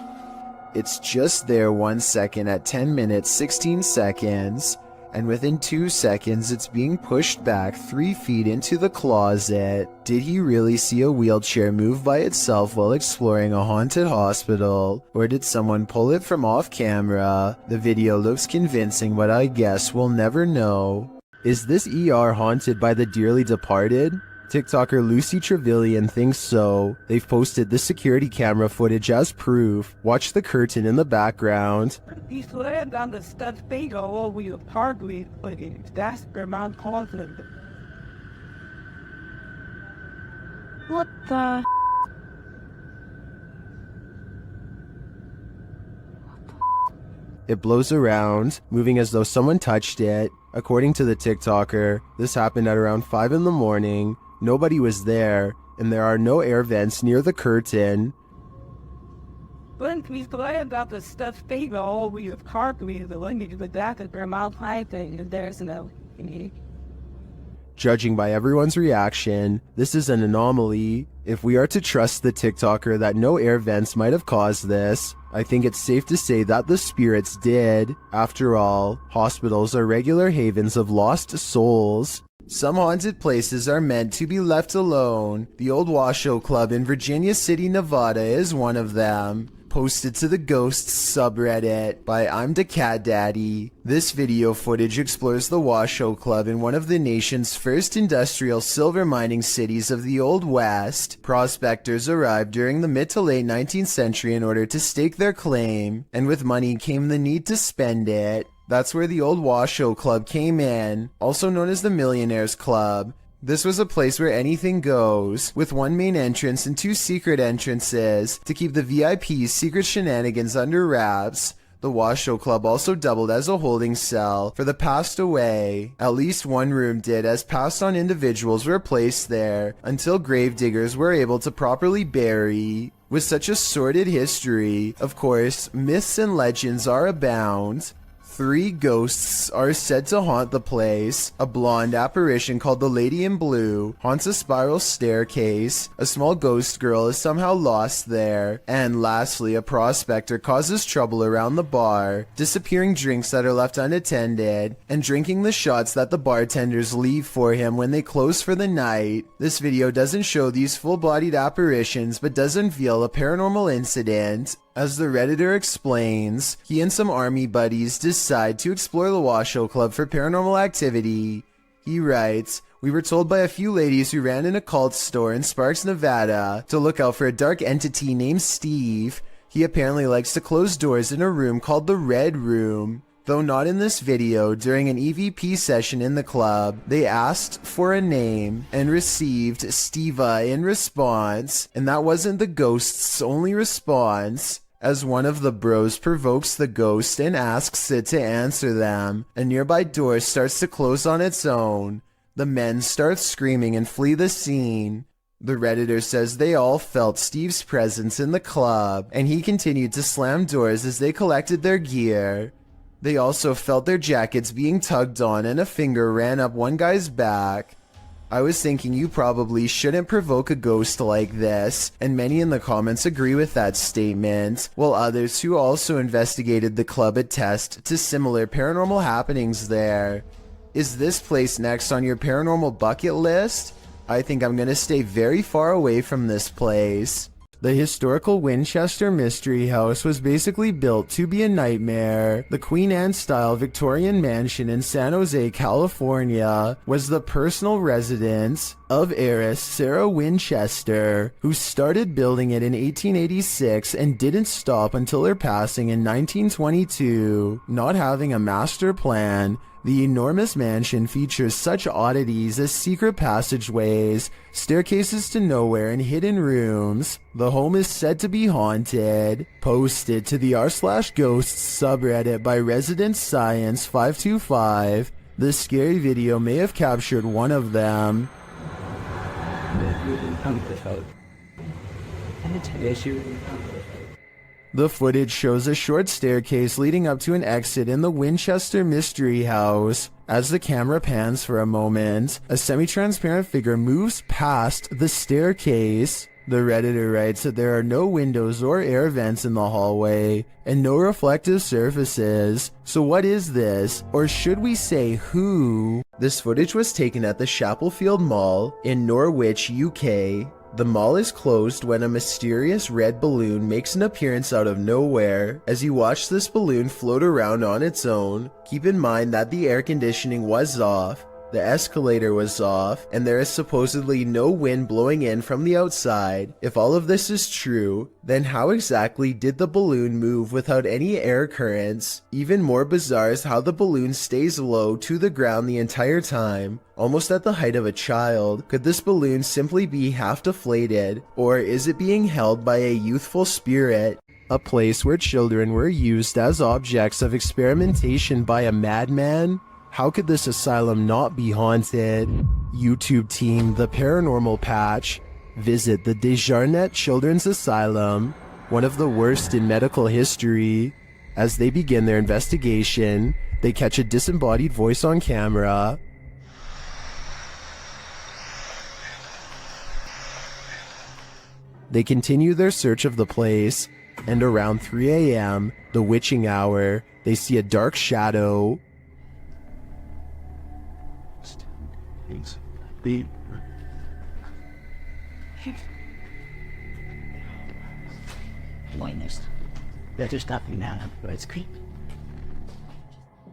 It's just there 1 second at 10 minutes 16 seconds, and within 2 seconds it's being pushed back 3 feet into the closet. Did he really see a wheelchair move by itself while exploring a haunted hospital? Or did someone pull it from off camera? The video looks convincing, but I guess we'll never know. Is this ER haunted by the dearly departed? TikToker Lucy Trevelyan thinks so. They've posted the security camera footage as proof. Watch the curtain in the background. He slammed on the studs finger over your hardly, but that's the amount confident. What the? It blows around, moving as though someone touched it. According to the TikToker, this happened at around 5 in the morning. Nobody was there, and there are no air vents near the curtain. But he slammed on the studs finger over your hardly, but that's the amount confident. There's no. Judging by everyone's reaction, this is an anomaly. If we are to trust the TikToker that no air vents might have caused this, I think it's safe to say that the spirits did. After all, hospitals are regular havens of lost souls. Some haunted places are meant to be left alone. The Old Washoe Club in Virginia City, Nevada is one of them. Posted to the Ghosts subreddit by I'm the Cat Daddy. This video footage explores the Washoe Club in one of the nation's first industrial silver mining cities of the Old West. Prospectors arrived during the mid to late 19th century in order to stake their claim, and with money came the need to spend it. That's where the Old Washoe Club came in, also known as the Millionaires Club. This was a place where anything goes, with one main entrance and 2 secret entrances to keep the VIP's secret shenanigans under wraps. The Washoe Club also doubled as a holding cell for the passed away. At least one room did, as passed on individuals were placed there until gravediggers were able to properly bury. With such a sordid history, of course, myths and legends are abound. 3 ghosts are said to haunt the place. A blonde apparition called the Lady in Blue haunts a spiral staircase. A small ghost girl is somehow lost there. And lastly, a prospector causes trouble around the bar, disappearing drinks that are left unattended, and drinking the shots that the bartenders leave for him when they close for the night. This video doesn't show these full-bodied apparitions, but does unveil a paranormal incident. As the Redditor explains, he and some army buddies decide to explore the Washoe Club for paranormal activity. He writes, "We were told by a few ladies who ran an occult store in Sparks, Nevada, to look out for a dark entity named Steve. He apparently likes to close doors in a room called the Red Room." Though not in this video, during an EVP session in the club, they asked for a name and received Steva in response, and that wasn't the ghost's only response. As one of the bros provokes the ghost and asks it to answer them, a nearby door starts to close on its own. The men start screaming and flee the scene. The Redditor says they all felt Steve's presence in the club, and he continued to slam doors as they collected their gear. They also felt their jackets being tugged on and a finger ran up one guy's back. I was thinking you probably shouldn't provoke a ghost like this, and many in the comments agree with that statement, while others who also investigated the club attest to similar paranormal happenings there. Is this place next on your paranormal bucket list? I think I'm gonna stay very far away from this place. The historical Winchester Mystery House was basically built to be a nightmare. The Queen Anne-style Victorian mansion in San Jose, California, was the personal residence of heiress Sarah Winchester, who started building it in 1886 and didn't stop until her passing in 1922. Not having a master plan, the enormous mansion features such oddities as secret passageways, staircases to nowhere, and hidden rooms. The home is said to be haunted. Posted to the r/ghosts subreddit by resident Science 525. The scary video may have captured one of them. The footage shows a short staircase leading up to an exit in the Winchester Mystery House. As the camera pans for a moment, a semi-transparent figure moves past the staircase. The Redditor writes that there are no windows or air vents in the hallway, and no reflective surfaces. So what is this? Or should we say who? This footage was taken at the Chapelfield Mall in Norwich, UK. The mall is closed when a mysterious red balloon makes an appearance out of nowhere. As you watch this balloon float around on its own, keep in mind that the air conditioning was off, the escalator was off, and there is supposedly no wind blowing in from the outside. If all of this is true, then how exactly did the balloon move without any air currents? Even more bizarre is how the balloon stays low to the ground the entire time, almost at the height of a child. Could this balloon simply be half deflated, or is it being held by a youthful spirit? A place where children were used as objects of experimentation by a madman? How could this asylum not be haunted? YouTube team The Paranormal Patch. Visit the Desjarnet Children's Asylum, one of the worst in medical history. As they begin their investigation, they catch a disembodied voice on camera. They continue their search of the place, and around 3 a.m., the witching hour, they see a dark shadow.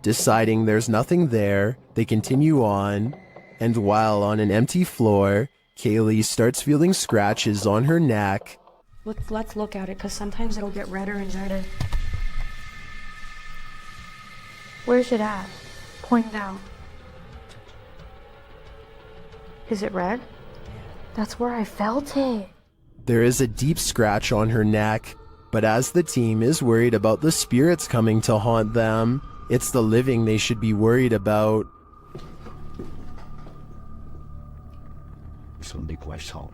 Deciding there's nothing there, they continue on, and while on an empty floor, Kaylee starts feeling scratches on her neck. Let's look at it, because sometimes it'll get redder and redder. Where's it at? Point down. Is it red? That's where I felt it. There is a deep scratch on her neck, but as the team is worried about the spirits coming to haunt them, it's the living they should be worried about. Sunday question.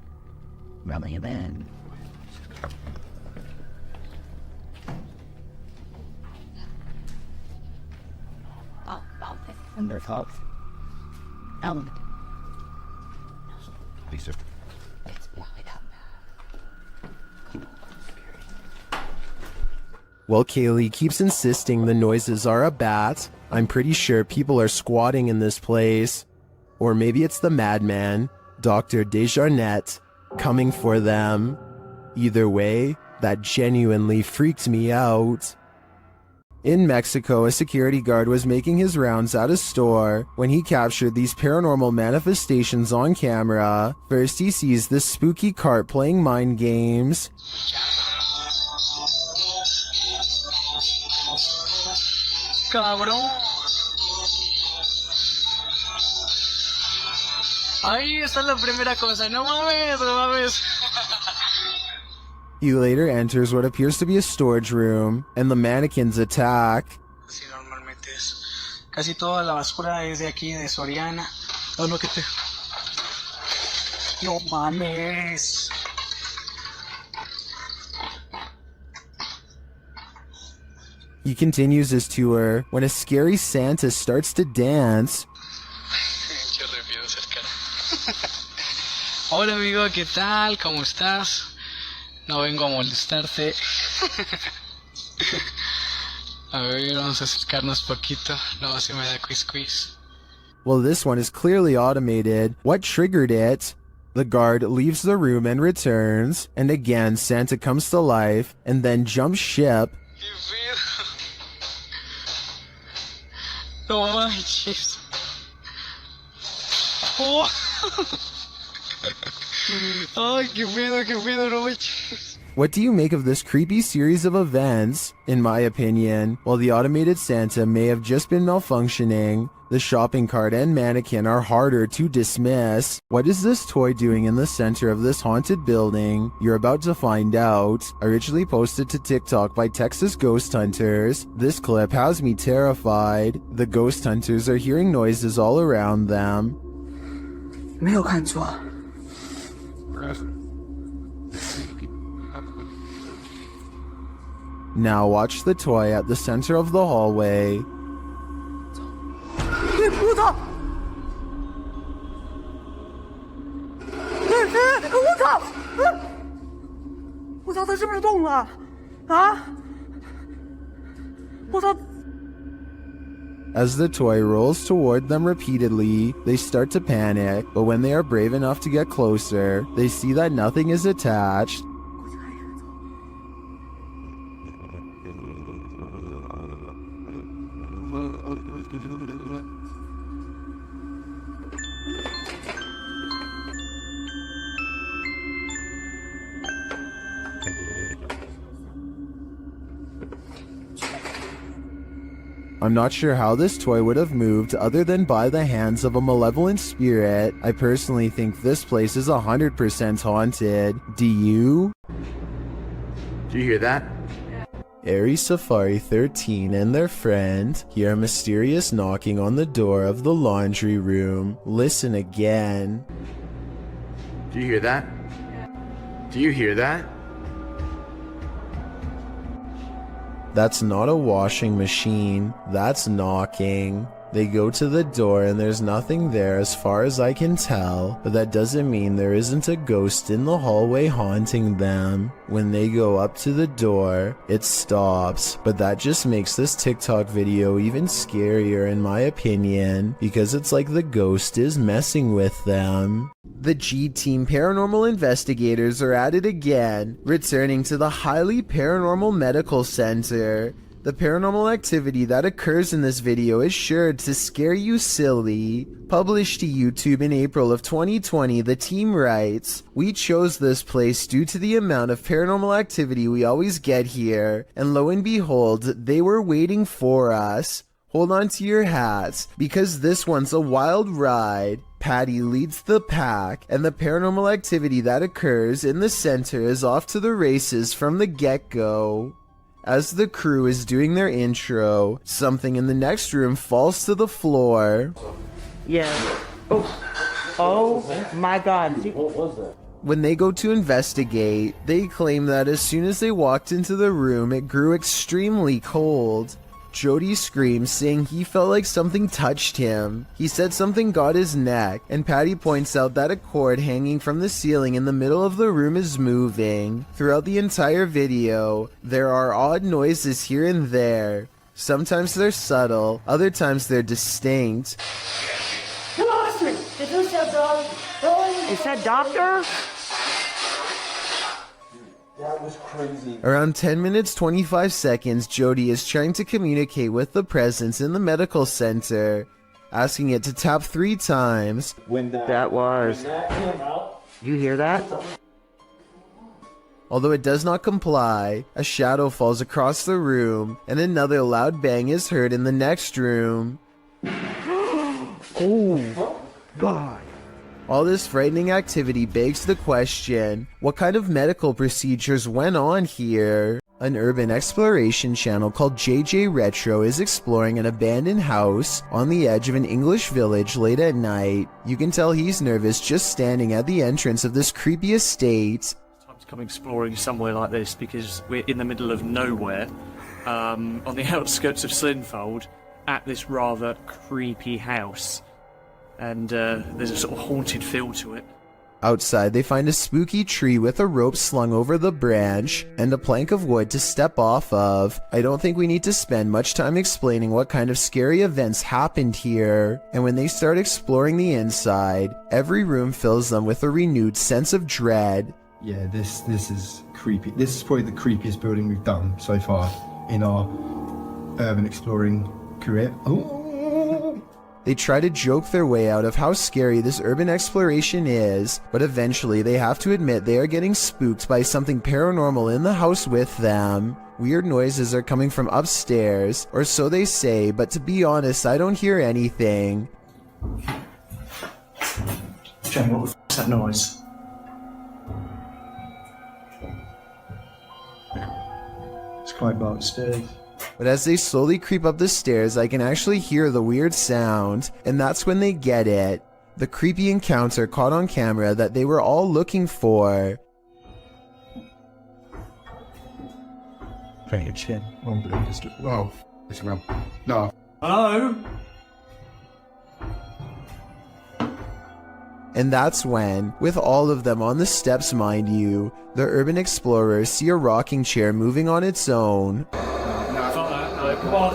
Running a man. Under top. Element. Lisa. Well, Kaylee keeps insisting the noises are a bat. I'm pretty sure people are squatting in this place. Or maybe it's the madman, Dr. Desjarnette, coming for them. Either way, that genuinely freaked me out. In Mexico, a security guard was making his rounds at a store when he captured these paranormal manifestations on camera. First, he sees this spooky cart playing mind games. Cabrón. Ahí esa es la primera cosa. No mames, no mames. He later enters what appears to be a storage room, and the mannequins attack. Sí, normalmente es. Casi toda la basura es de aquí, de Soriana. Oh, no, que te... No mames. He continues his tour when a scary Santa starts to dance. Yo le pido acercar. Hola amigo, ¿qué tal? ¿Cómo estás? No vengo a molestarte. A ver, vamos a acercarnos poquito. No, se me da quiz. Well, this one is clearly automated. What triggered it? The guard leaves the room and returns, and again Santa comes to life and then jumps ship. No manches. Oh. Ay, qué pedo, no manches. What do you make of this creepy series of events? In my opinion, while the automated Santa may have just been malfunctioning, the shopping cart and mannequin are harder to dismiss. What is this toy doing in the center of this haunted building? You're about to find out. Originally posted to TikTok by Texas ghost hunters, this clip has me terrified. The ghost hunters are hearing noises all around them. 没有看错。 Now watch the toy at the center of the hallway. 我操！我操！我操，他是不是动了？啊！我操！ As the toy rolls toward them repeatedly, they start to panic, but when they are brave enough to get closer, they see that nothing is attached. I'm not sure how this toy would have moved other than by the hands of a malevolent spirit. I personally think this place is 100% haunted. Do you? Do you hear that? Aries Safari 13 and their friend hear a mysterious knocking on the door of the laundry room. Listen again. Do you hear that? Do you hear that? That's not a washing machine, that's knocking. They go to the door and there's nothing there as far as I can tell, but that doesn't mean there isn't a ghost in the hallway haunting them. When they go up to the door, it stops, but that just makes this TikTok video even scarier in my opinion, because it's like the ghost is messing with them. The G-Team paranormal investigators are at it again, returning to the highly paranormal medical center. The paranormal activity that occurs in this video is sure to scare you silly. Published to YouTube in April of 2020, the team writes, "We chose this place due to the amount of paranormal activity we always get here, and lo and behold, they were waiting for us. Hold on to your hats, because this one's a wild ride." Patty leads the pack, and the paranormal activity that occurs in the center is off to the races from the get-go. As the crew is doing their intro, something in the next room falls to the floor. Yeah. Oh my god. What was that? When they go to investigate, they claim that as soon as they walked into the room, it grew extremely cold. Jody screams, saying he felt like something touched him. He said something got his neck, and Patty points out that a cord hanging from the ceiling in the middle of the room is moving. Throughout the entire video, there are odd noises here and there. Sometimes they're subtle, other times they're distinct. Is that doctor? That was crazy. Around 10 minutes 25 seconds, Jody is trying to communicate with the presence in the medical center, asking it to tap 3 times. When that was. You hear that? Although it does not comply, a shadow falls across the room, and another loud bang is heard in the next room. Oh, God. All this frightening activity begs the question, what kind of medical procedures went on here? An urban exploration channel called JJ Retro is exploring an abandoned house on the edge of an English village late at night. You can tell he's nervous just standing at the entrance of this creepy estate. Time to come exploring somewhere like this because we're in the middle of nowhere, on the outskirts of Slinfold, at this rather creepy house. And there's a sort of haunted feel to it. Outside, they find a spooky tree with a rope slung over the branch and a plank of wood to step off of. I don't think we need to spend much time explaining what kind of scary events happened here. And when they start exploring the inside, every room fills them with a renewed sense of dread. Yeah, this is creepy. This is probably the creepiest building we've done so far in our urban exploring career. Oh. They try to joke their way out of how scary this urban exploration is, but eventually they have to admit they are getting spooked by something paranormal in the house with them. Weird noises are coming from upstairs, or so they say, but to be honest, I don't hear anything. Jane, what the f***'s that noise? It's quite dark upstairs. But as they slowly creep up the stairs, I can actually hear the weird sound, and that's when they get it. The creepy encounter caught on camera that they were all looking for. Bring your chin. Oh, it's around. No. Hello? And that's when, with all of them on the steps mind you, the urban explorers see a rocking chair moving on its own. Come on.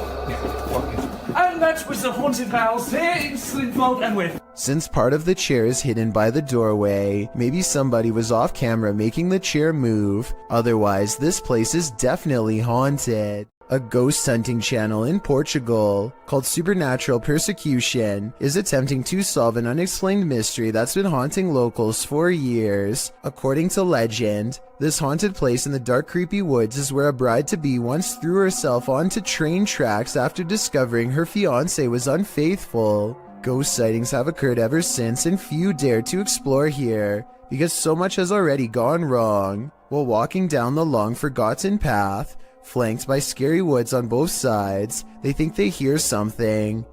And that was the haunted house here in Slinfold and with. Since part of the chair is hidden by the doorway, maybe somebody was off camera making the chair move. Otherwise, this place is definitely haunted. A ghost hunting channel in Portugal called Supernatural Persecution is attempting to solve an unexplained mystery that's been haunting locals for years. According to legend, this haunted place in the dark creepy woods is where a bride-to-be once threw herself onto train tracks after discovering her fiancé was unfaithful. Ghost sightings have occurred ever since, and few dare to explore here because so much has already gone wrong. While walking down the long forgotten path, flanked by scary woods on both sides, they think they hear something.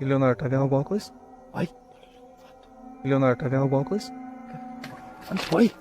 Leonardo, tá vendo alguma coisa? Vai. Leonardo, tá vendo alguma coisa? Vai.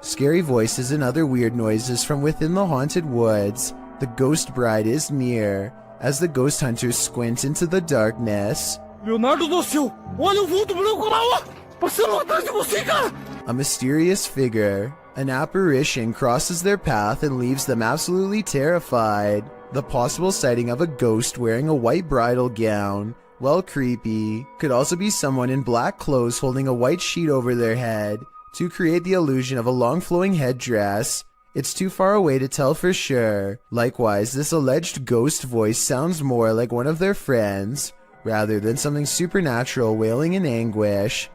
Scary voices and other weird noises from within the haunted woods. The ghost bride is near, as the ghost hunters squint into the darkness. Leonardo do céu! Olha o vulto branco lá, ó! Passando atrás de você, cara! A mysterious figure, an apparition, crosses their path and leaves them absolutely terrified. The possible sighting of a ghost wearing a white bridal gown, well creepy, could also be someone in black clothes holding a white sheet over their head to create the illusion of a long flowing headdress. It's too far away to tell for sure. Likewise, this alleged ghost voice sounds more like one of their friends, rather than something supernatural wailing in anguish.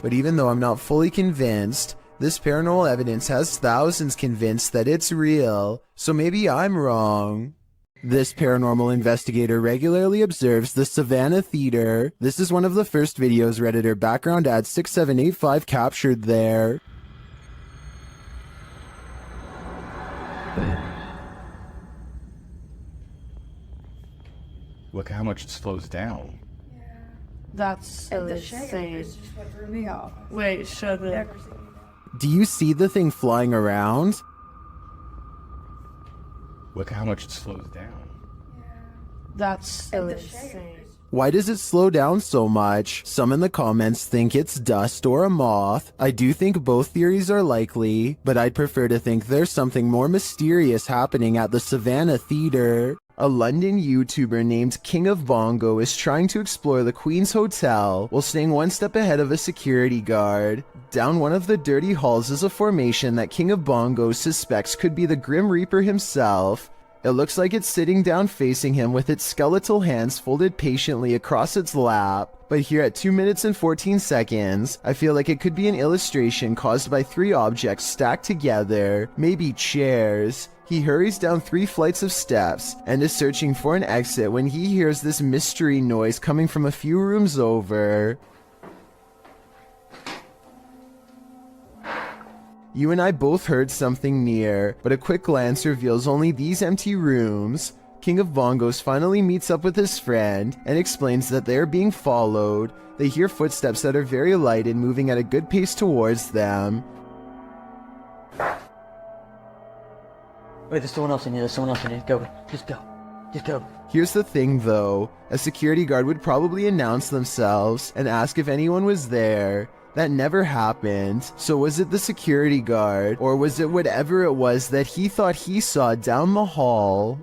But even though I'm not fully convinced, this paranormal evidence has thousands convinced that it's real, so maybe I'm wrong. This paranormal investigator regularly observes the Savannah Theater. This is one of the first videos Redditor background@6785 captured there. Look how much it slows down. That's insane. Wait, show the... Do you see the thing flying around? Look how much it slows down. That's insane. Why does it slow down so much? Some in the comments think it's dust or a moth. I do think both theories are likely, but I'd prefer to think there's something more mysterious happening at the Savannah Theatre. A London YouTuber named King of Bongo is trying to explore the Queen's Hotel while staying one step ahead of a security guard. Down one of the dirty halls is a formation that King of Bongo suspects could be the Grim Reaper himself. It looks like it's sitting down facing him with its skeletal hands folded patiently across its lap. But here at 2 minutes and 14 seconds, I feel like it could be an illustration caused by 3 objects stacked together, maybe chairs. He hurries down 3 flights of steps and is searching for an exit when he hears this mystery noise coming from a few rooms over. You and I both heard something near, but a quick glance reveals only these empty rooms. King of Bongos finally meets up with his friend and explains that they are being followed. They hear footsteps that are very light and moving at a good pace towards them. Wait, there's someone else in here. There's someone else in here. Go. Just go. Just go. Here's the thing though, a security guard would probably announce themselves and ask if anyone was there. That never happened. So was it the security guard, or was it whatever it was that he thought he saw down the hall?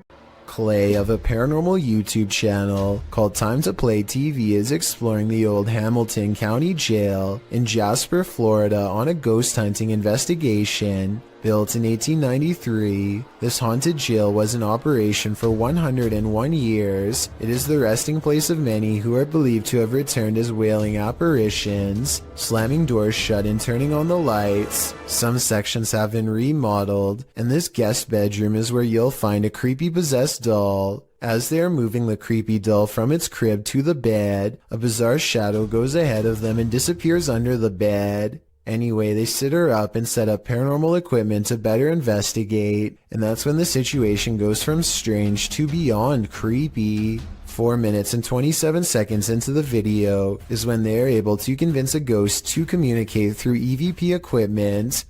Clay of a paranormal YouTube channel called Time to Play TV is exploring the old Hamilton County Jail in Jasper, Florida on a ghost hunting investigation. Built in 1893, this haunted jail was in operation for 101 years. It is the resting place of many who are believed to have returned as wailing apparitions, slamming doors shut and turning on the lights. Some sections have been remodeled, and this guest bedroom is where you'll find a creepy possessed doll. As they are moving the creepy doll from its crib to the bed, a bizarre shadow goes ahead of them and disappears under the bed. Anyway, they sit her up and set up paranormal equipment to better investigate, and that's when the situation goes from strange to beyond creepy. 4 minutes and 27 seconds into the video is when they are able to convince a ghost to communicate through EVP equipment.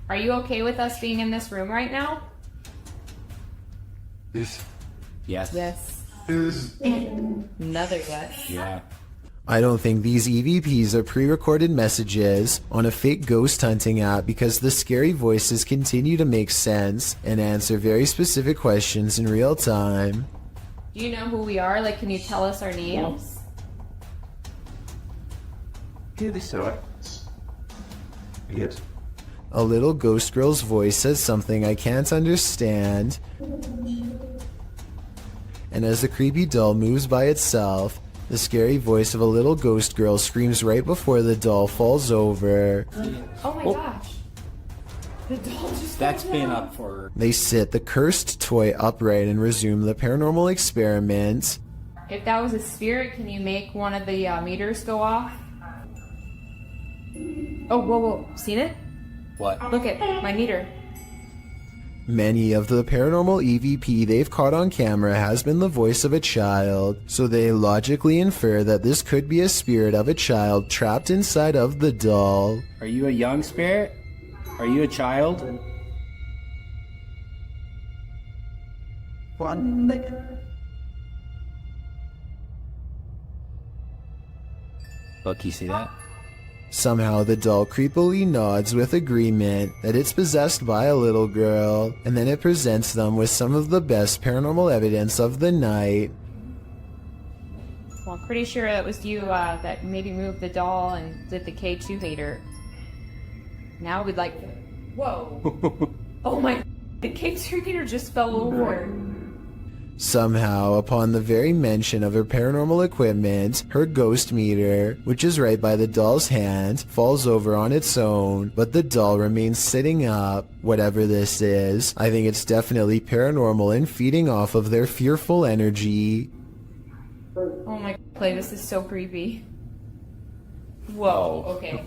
Are you okay with us being in this room right now? Yes. Yes. Yes. Another yes. Yeah. I don't think these EVPs are pre-recorded messages on a fake ghost hunting app, because the scary voices continue to make sense and answer very specific questions in real time. Do you know who we are? Like, can you tell us our names? Yes. A little ghost girl's voice says something I can't understand. And as the creepy doll moves by itself, the scary voice of a little ghost girl screams right before the doll falls over. Oh my gosh. The doll just That's been up for... They sit the cursed toy upright and resume the paranormal experiment. If that was a spirit, can you make one of the meters go off? Oh, whoa. Seen it? What? Look at my meter. Many of the paranormal EVP they've caught on camera has been the voice of a child, so they logically infer that this could be a spirit of a child trapped inside of the doll. Are you a young spirit? Are you a child? Look, you see that? Somehow the doll creepily nods with agreement that it's possessed by a little girl, and then it presents them with some of the best paranormal evidence of the night. Well, I'm pretty sure it was you that maybe moved the doll and did the K2 hater. Now we'd like to... Whoa! Oh my... The K2 hater just fell over. Somehow, upon the very mention of her paranormal equipment, her ghost meter, which is right by the doll's hand, falls over on its own, but the doll remains sitting up. Whatever this is, I think it's definitely paranormal and feeding off of their fearful energy. Oh my... Clay, this is so creepy. Whoa, okay.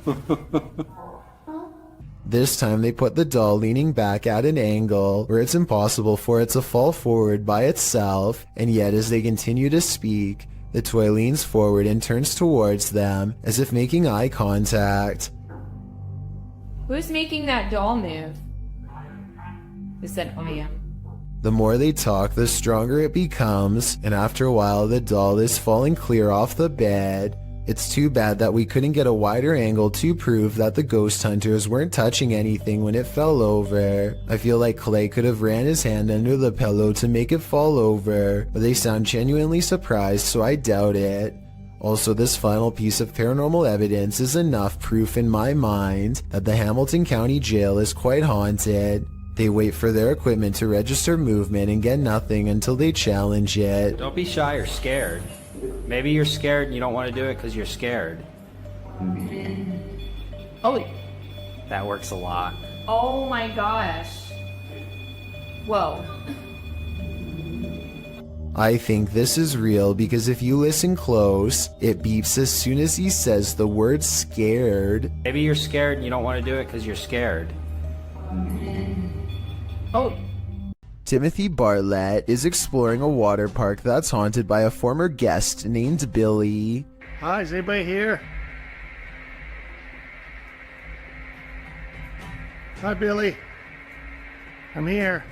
This time they put the doll leaning back at an angle where it's impossible for it to fall forward by itself, and yet as they continue to speak, the toy leans forward and turns towards them as if making eye contact. Who's making that doll move? Is that I am? The more they talk, the stronger it becomes, and after a while the doll is falling clear off the bed. It's too bad that we couldn't get a wider angle to prove that the ghost hunters weren't touching anything when it fell over. I feel like Clay could have ran his hand under the pillow to make it fall over, but they sound genuinely surprised, so I doubt it. Also, this final piece of paranormal evidence is enough proof in my mind that the Hamilton County Jail is quite haunted. They wait for their equipment to register movement and get nothing until they challenge it. Don't be shy or scared. Maybe you're scared and you don't want to do it because you're scared. Oh. That works a lot. Oh my gosh. Whoa. I think this is real because if you listen close, it beeps as soon as he says the word scared. Maybe you're scared and you don't want to do it because you're scared. Oh. Timothy Bartlett is exploring a water park that's haunted by a former guest named Billy. Hi, is anybody here? Hi, Billy. I'm here.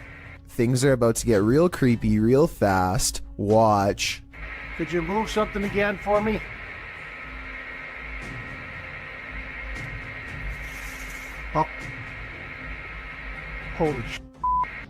Things are about to get real creepy real fast. Watch. Could you move something again for me? Oh. Holy sh**.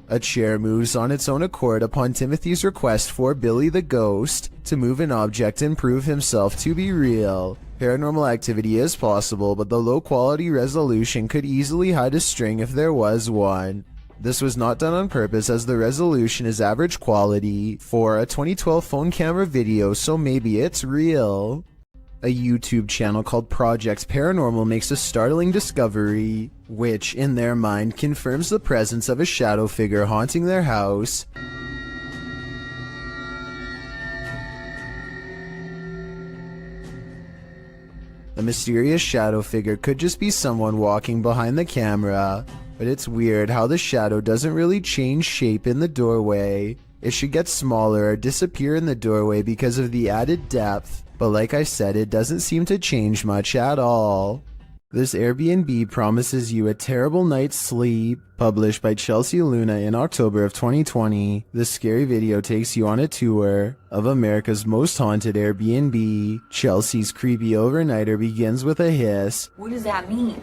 A chair moves on its own accord upon Timothy's request for Billy the Ghost to move an object and prove himself to be real. Paranormal activity is possible, but the low quality resolution could easily hide a string if there was one. This was not done on purpose as the resolution is average quality for a 2012 phone camera video, so maybe it's real. A YouTube channel called Project Paranormal makes a startling discovery, which, in their mind, confirms the presence of a shadow figure haunting their house. The mysterious shadow figure could just be someone walking behind the camera, but it's weird how the shadow doesn't really change shape in the doorway. It should get smaller or disappear in the doorway because of the added depth, but like I said, it doesn't seem to change much at all. This Airbnb promises you a terrible night's sleep. Published by Chelsea Luna in October of 2020, this scary video takes you on a tour of America's most haunted Airbnb. Chelsea's creepy overnighter begins with a hiss. What does that mean?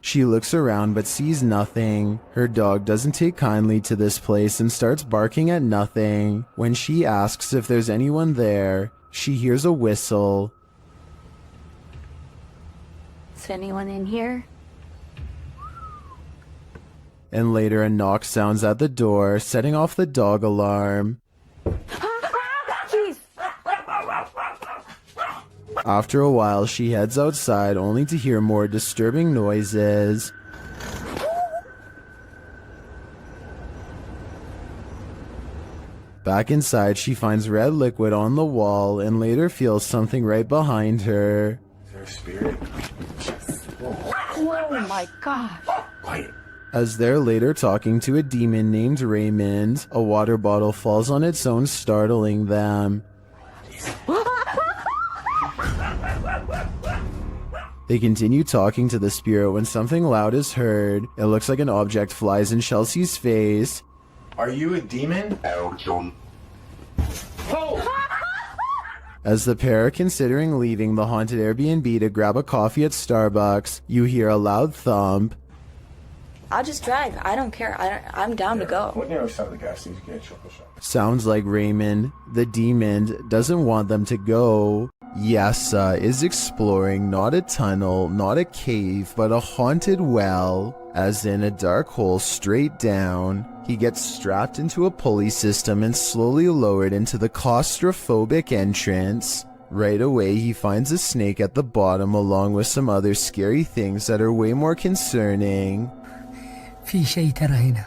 She looks around but sees nothing. Her dog doesn't take kindly to this place and starts barking at nothing. When she asks if there's anyone there, she hears a whistle. Is anyone in here? And later a knock sounds at the door, setting off the dog alarm. Jeez. After a while, she heads outside only to hear more disturbing noises. Back inside, she finds red liquid on the wall and later feels something right behind her. Is there a spirit? Oh my gosh. Quiet. As they're later talking to a demon named Raymond, a water bottle falls on its own, startling them. They continue talking to the spirit when something loud is heard. It looks like an object flies in Chelsea's face. Are you a demon? As the pair are considering leaving the haunted Airbnb to grab a coffee at Starbucks, you hear a loud thump. I'll just drive. I don't care. I'm down to go. What narrow side of the gas station get a chocolate shop? Sounds like Raymond, the demon, doesn't want them to go. Yasa is exploring not a tunnel, not a cave, but a haunted well, as in a dark hole straight down. He gets strapped into a pulley system and slowly lowered into the claustrophobic entrance. Right away, he finds a snake at the bottom along with some other scary things that are way more concerning. في شيء ترى هنا.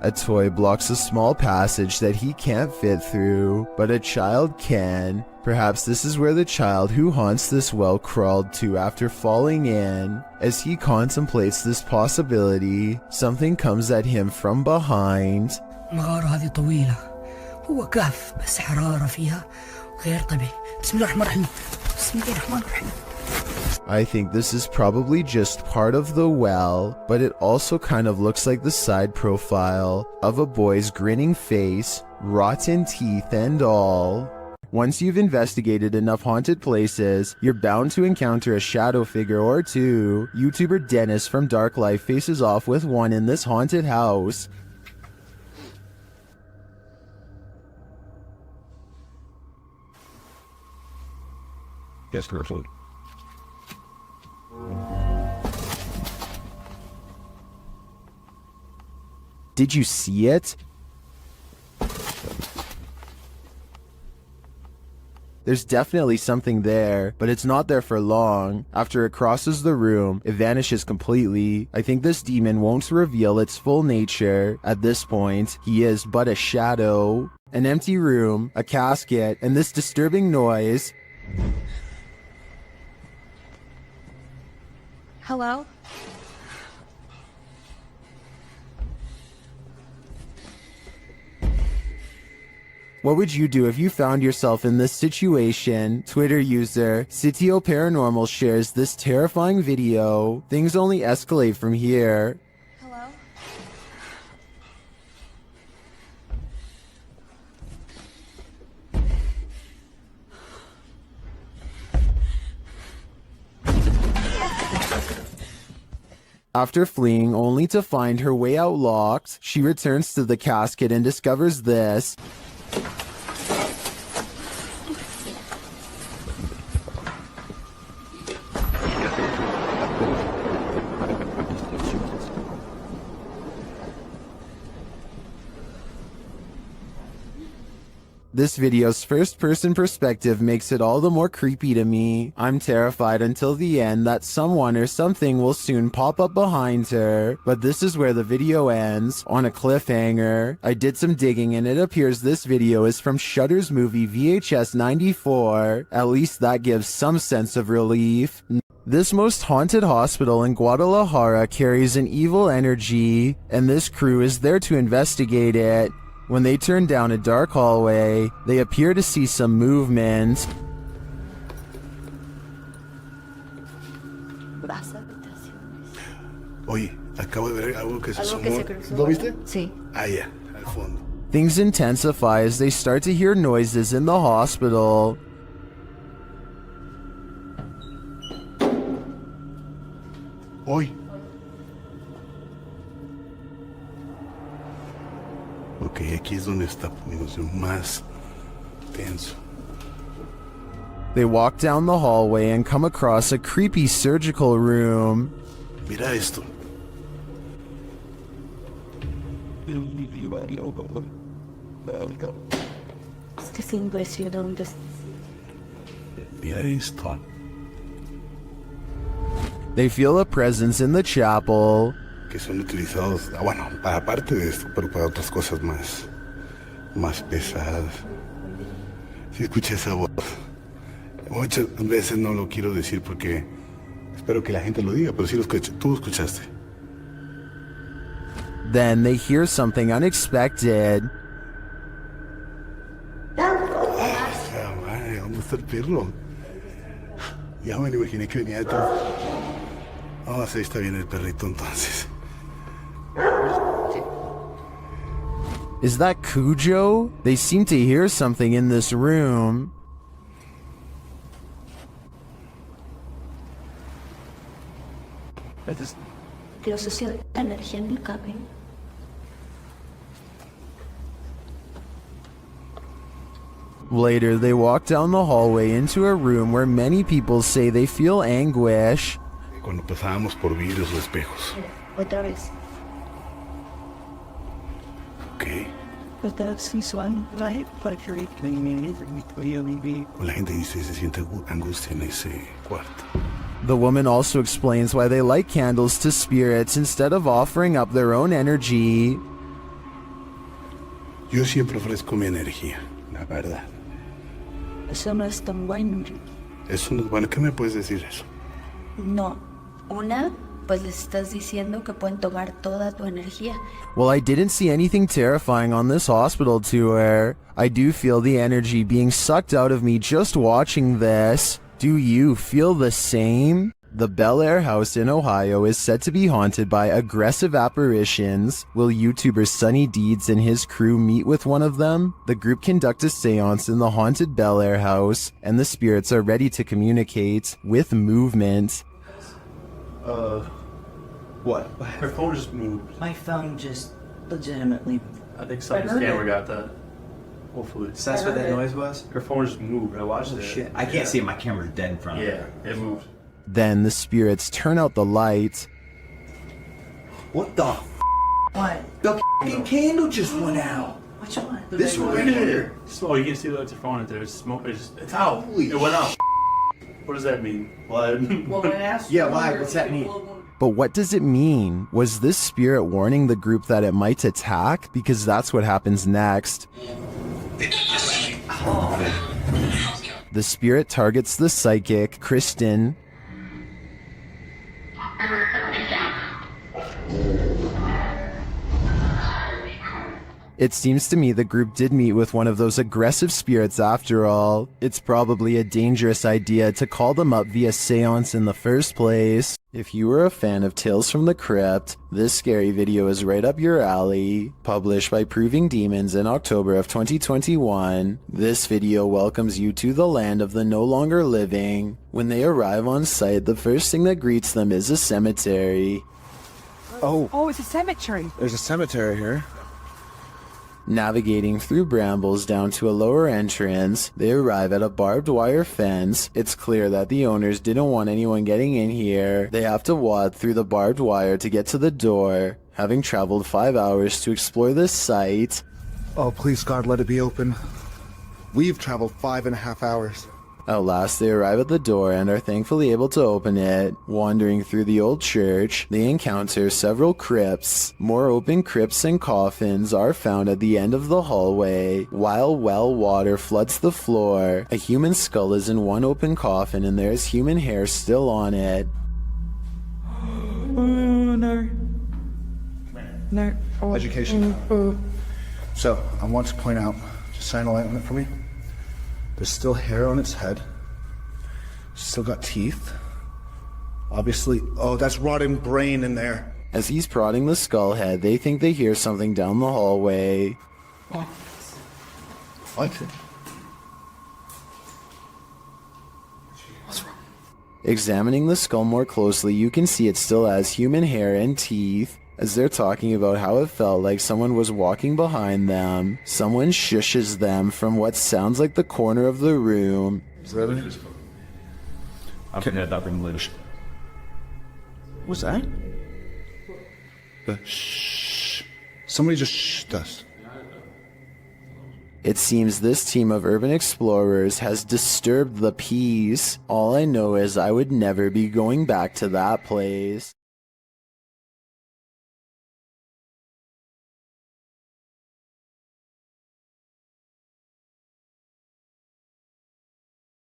A toy blocks a small passage that he can't fit through, but a child can. Perhaps this is where the child who haunts this well crawled to after falling in. As he contemplates this possibility, something comes at him from behind. المغارة هذه طويلة. هو كهف بس حرارة فيها I think this is probably just part of the well, but it also kind of looks like the side profile of a boy's grinning face, rotten teeth and all. Once you've investigated enough haunted places, you're bound to encounter a shadow figure or two. YouTuber Dennis from Dark Life faces off with one in this haunted house. Yes, careful. Did you see it? There's definitely something there, but it's not there for long. After it crosses the room, it vanishes completely. I think this demon won't reveal its full nature. At this point, he is but a shadow. An empty room, a casket, and this disturbing noise. Hello? What would you do if you found yourself in this situation? Twitter user Sitio Paranormal shares this terrifying video. Things only escalate from here. Hello? After fleeing only to find her way out locked, she returns to the casket and discovers this. This video's first-person perspective makes it all the more creepy to me. I'm terrified until the end that someone or something will soon pop up behind her. But this is where the video ends, on a cliffhanger. I did some digging and it appears this video is from Shudder's movie VHS 94. At least that gives some sense of relief. This most haunted hospital in Guadalajara carries an evil energy, and this crew is there to investigate it. When they turn down a dark hallway, they appear to see some movement. Oye, acabo de ver algo que se asomó. ¿Lo viste? Sí. Ah, ya, al fondo. Things intensify as they start to hear noises in the hospital. Hoy. Ok, aquí es donde está poniéndose más tenso. They walk down the hallway and come across a creepy surgical room. Mira esto. Este es impresionante. Mira esto. They feel a presence in the chapel. Que son utilizados, bueno, para parte de esto, pero para otras cosas más pesadas. Si escuché esa voz, muchas veces no lo quiero decir porque espero que la gente lo diga, pero sí lo escuché, tú lo escuchaste. Then they hear something unexpected. Madre, ¿dónde está el perro? Ya me lo imaginé que venía detrás. Ah, sí, está bien el perrito entonces. Is that Cujo? They seem to hear something in this room. Quiero asociar energía en mi cabello. Later, they walk down the hallway into a room where many people say they feel anguish. Cuando pasábamos por vidrios o espejos. Otra vez. Ok. La gente dice se siente angustia en ese cuarto. The woman also explains why they light candles to spirits instead of offering up their own energy. Yo siempre ofrezco mi energía, la verdad. Eso no es tan bueno. Eso no es bueno. ¿Qué me puedes decir eso? No. Una, pues les estás diciendo que pueden tomar toda tu energía. Well, I didn't see anything terrifying on this hospital tour. I do feel the energy being sucked out of me just watching this. Do you feel the same? The Bel Air house in Ohio is said to be haunted by aggressive apparitions. Will YouTuber Sunny Deeds and his crew meet with one of them? The group conduct a seance in the haunted Bel Air house, and the spirits are ready to communicate with movement. What? Her phone just moved. My phone just legitimately. I think somebody's camera got that. Hopefully. So that's what that noise was? Her phone just moved. I watched it. Shit. I can't see it. My camera's dead in front of me. Yeah, it moved. Then the spirits turn out the light. What the What? The f***ing candle just went out. Which one? This one right here. So you can see that's your phone in there. It's smoke. It's out. Holy it went out. What does that mean? What? Well, when asked Yeah, why? What's that mean? But what does it mean? Was this spirit warning the group that it might attack? Because that's what happens next. The spirit targets the psychic, Kristen. It seems to me the group did meet with one of those aggressive spirits after all. It's probably a dangerous idea to call them up via seance in the first place. If you were a fan of Tales from the Crypt, this scary video is right up your alley. Published by Proving Demons in October of 2021, this video welcomes you to the land of the no longer living. When they arrive on site, the first thing that greets them is a cemetery. Oh, it's a cemetery. There's a cemetery here. Navigating through brambles down to a lower entrance, they arrive at a barbed wire fence. It's clear that the owners didn't want anyone getting in here. They have to wade through the barbed wire to get to the door. Having traveled 5 hours to explore this site. Oh, please, God, let it be open. We've traveled 5.5 hours. At last, they arrive at the door and are thankfully able to open it. Wandering through the old church, they encounter several crypts. More open crypts and coffins are found at the end of the hallway. While well water floods the floor, a human skull is in one open coffin and there is human hair still on it. No. Education. So, I want to point out, just shine a light on it for me. There's still hair on its head. Still got teeth. Obviously, oh, that's rotting brain in there. As he's prodding the skull head, they think they hear something down the hallway. What? Examining the skull more closely, you can see it still has human hair and teeth. As they're talking about how it felt like someone was walking behind them, someone shushes them from what sounds like the corner of the room. Really? What's that? The shh. Somebody just shushed us. It seems this team of urban explorers has disturbed the peace. All I know is I would never be going back to that place.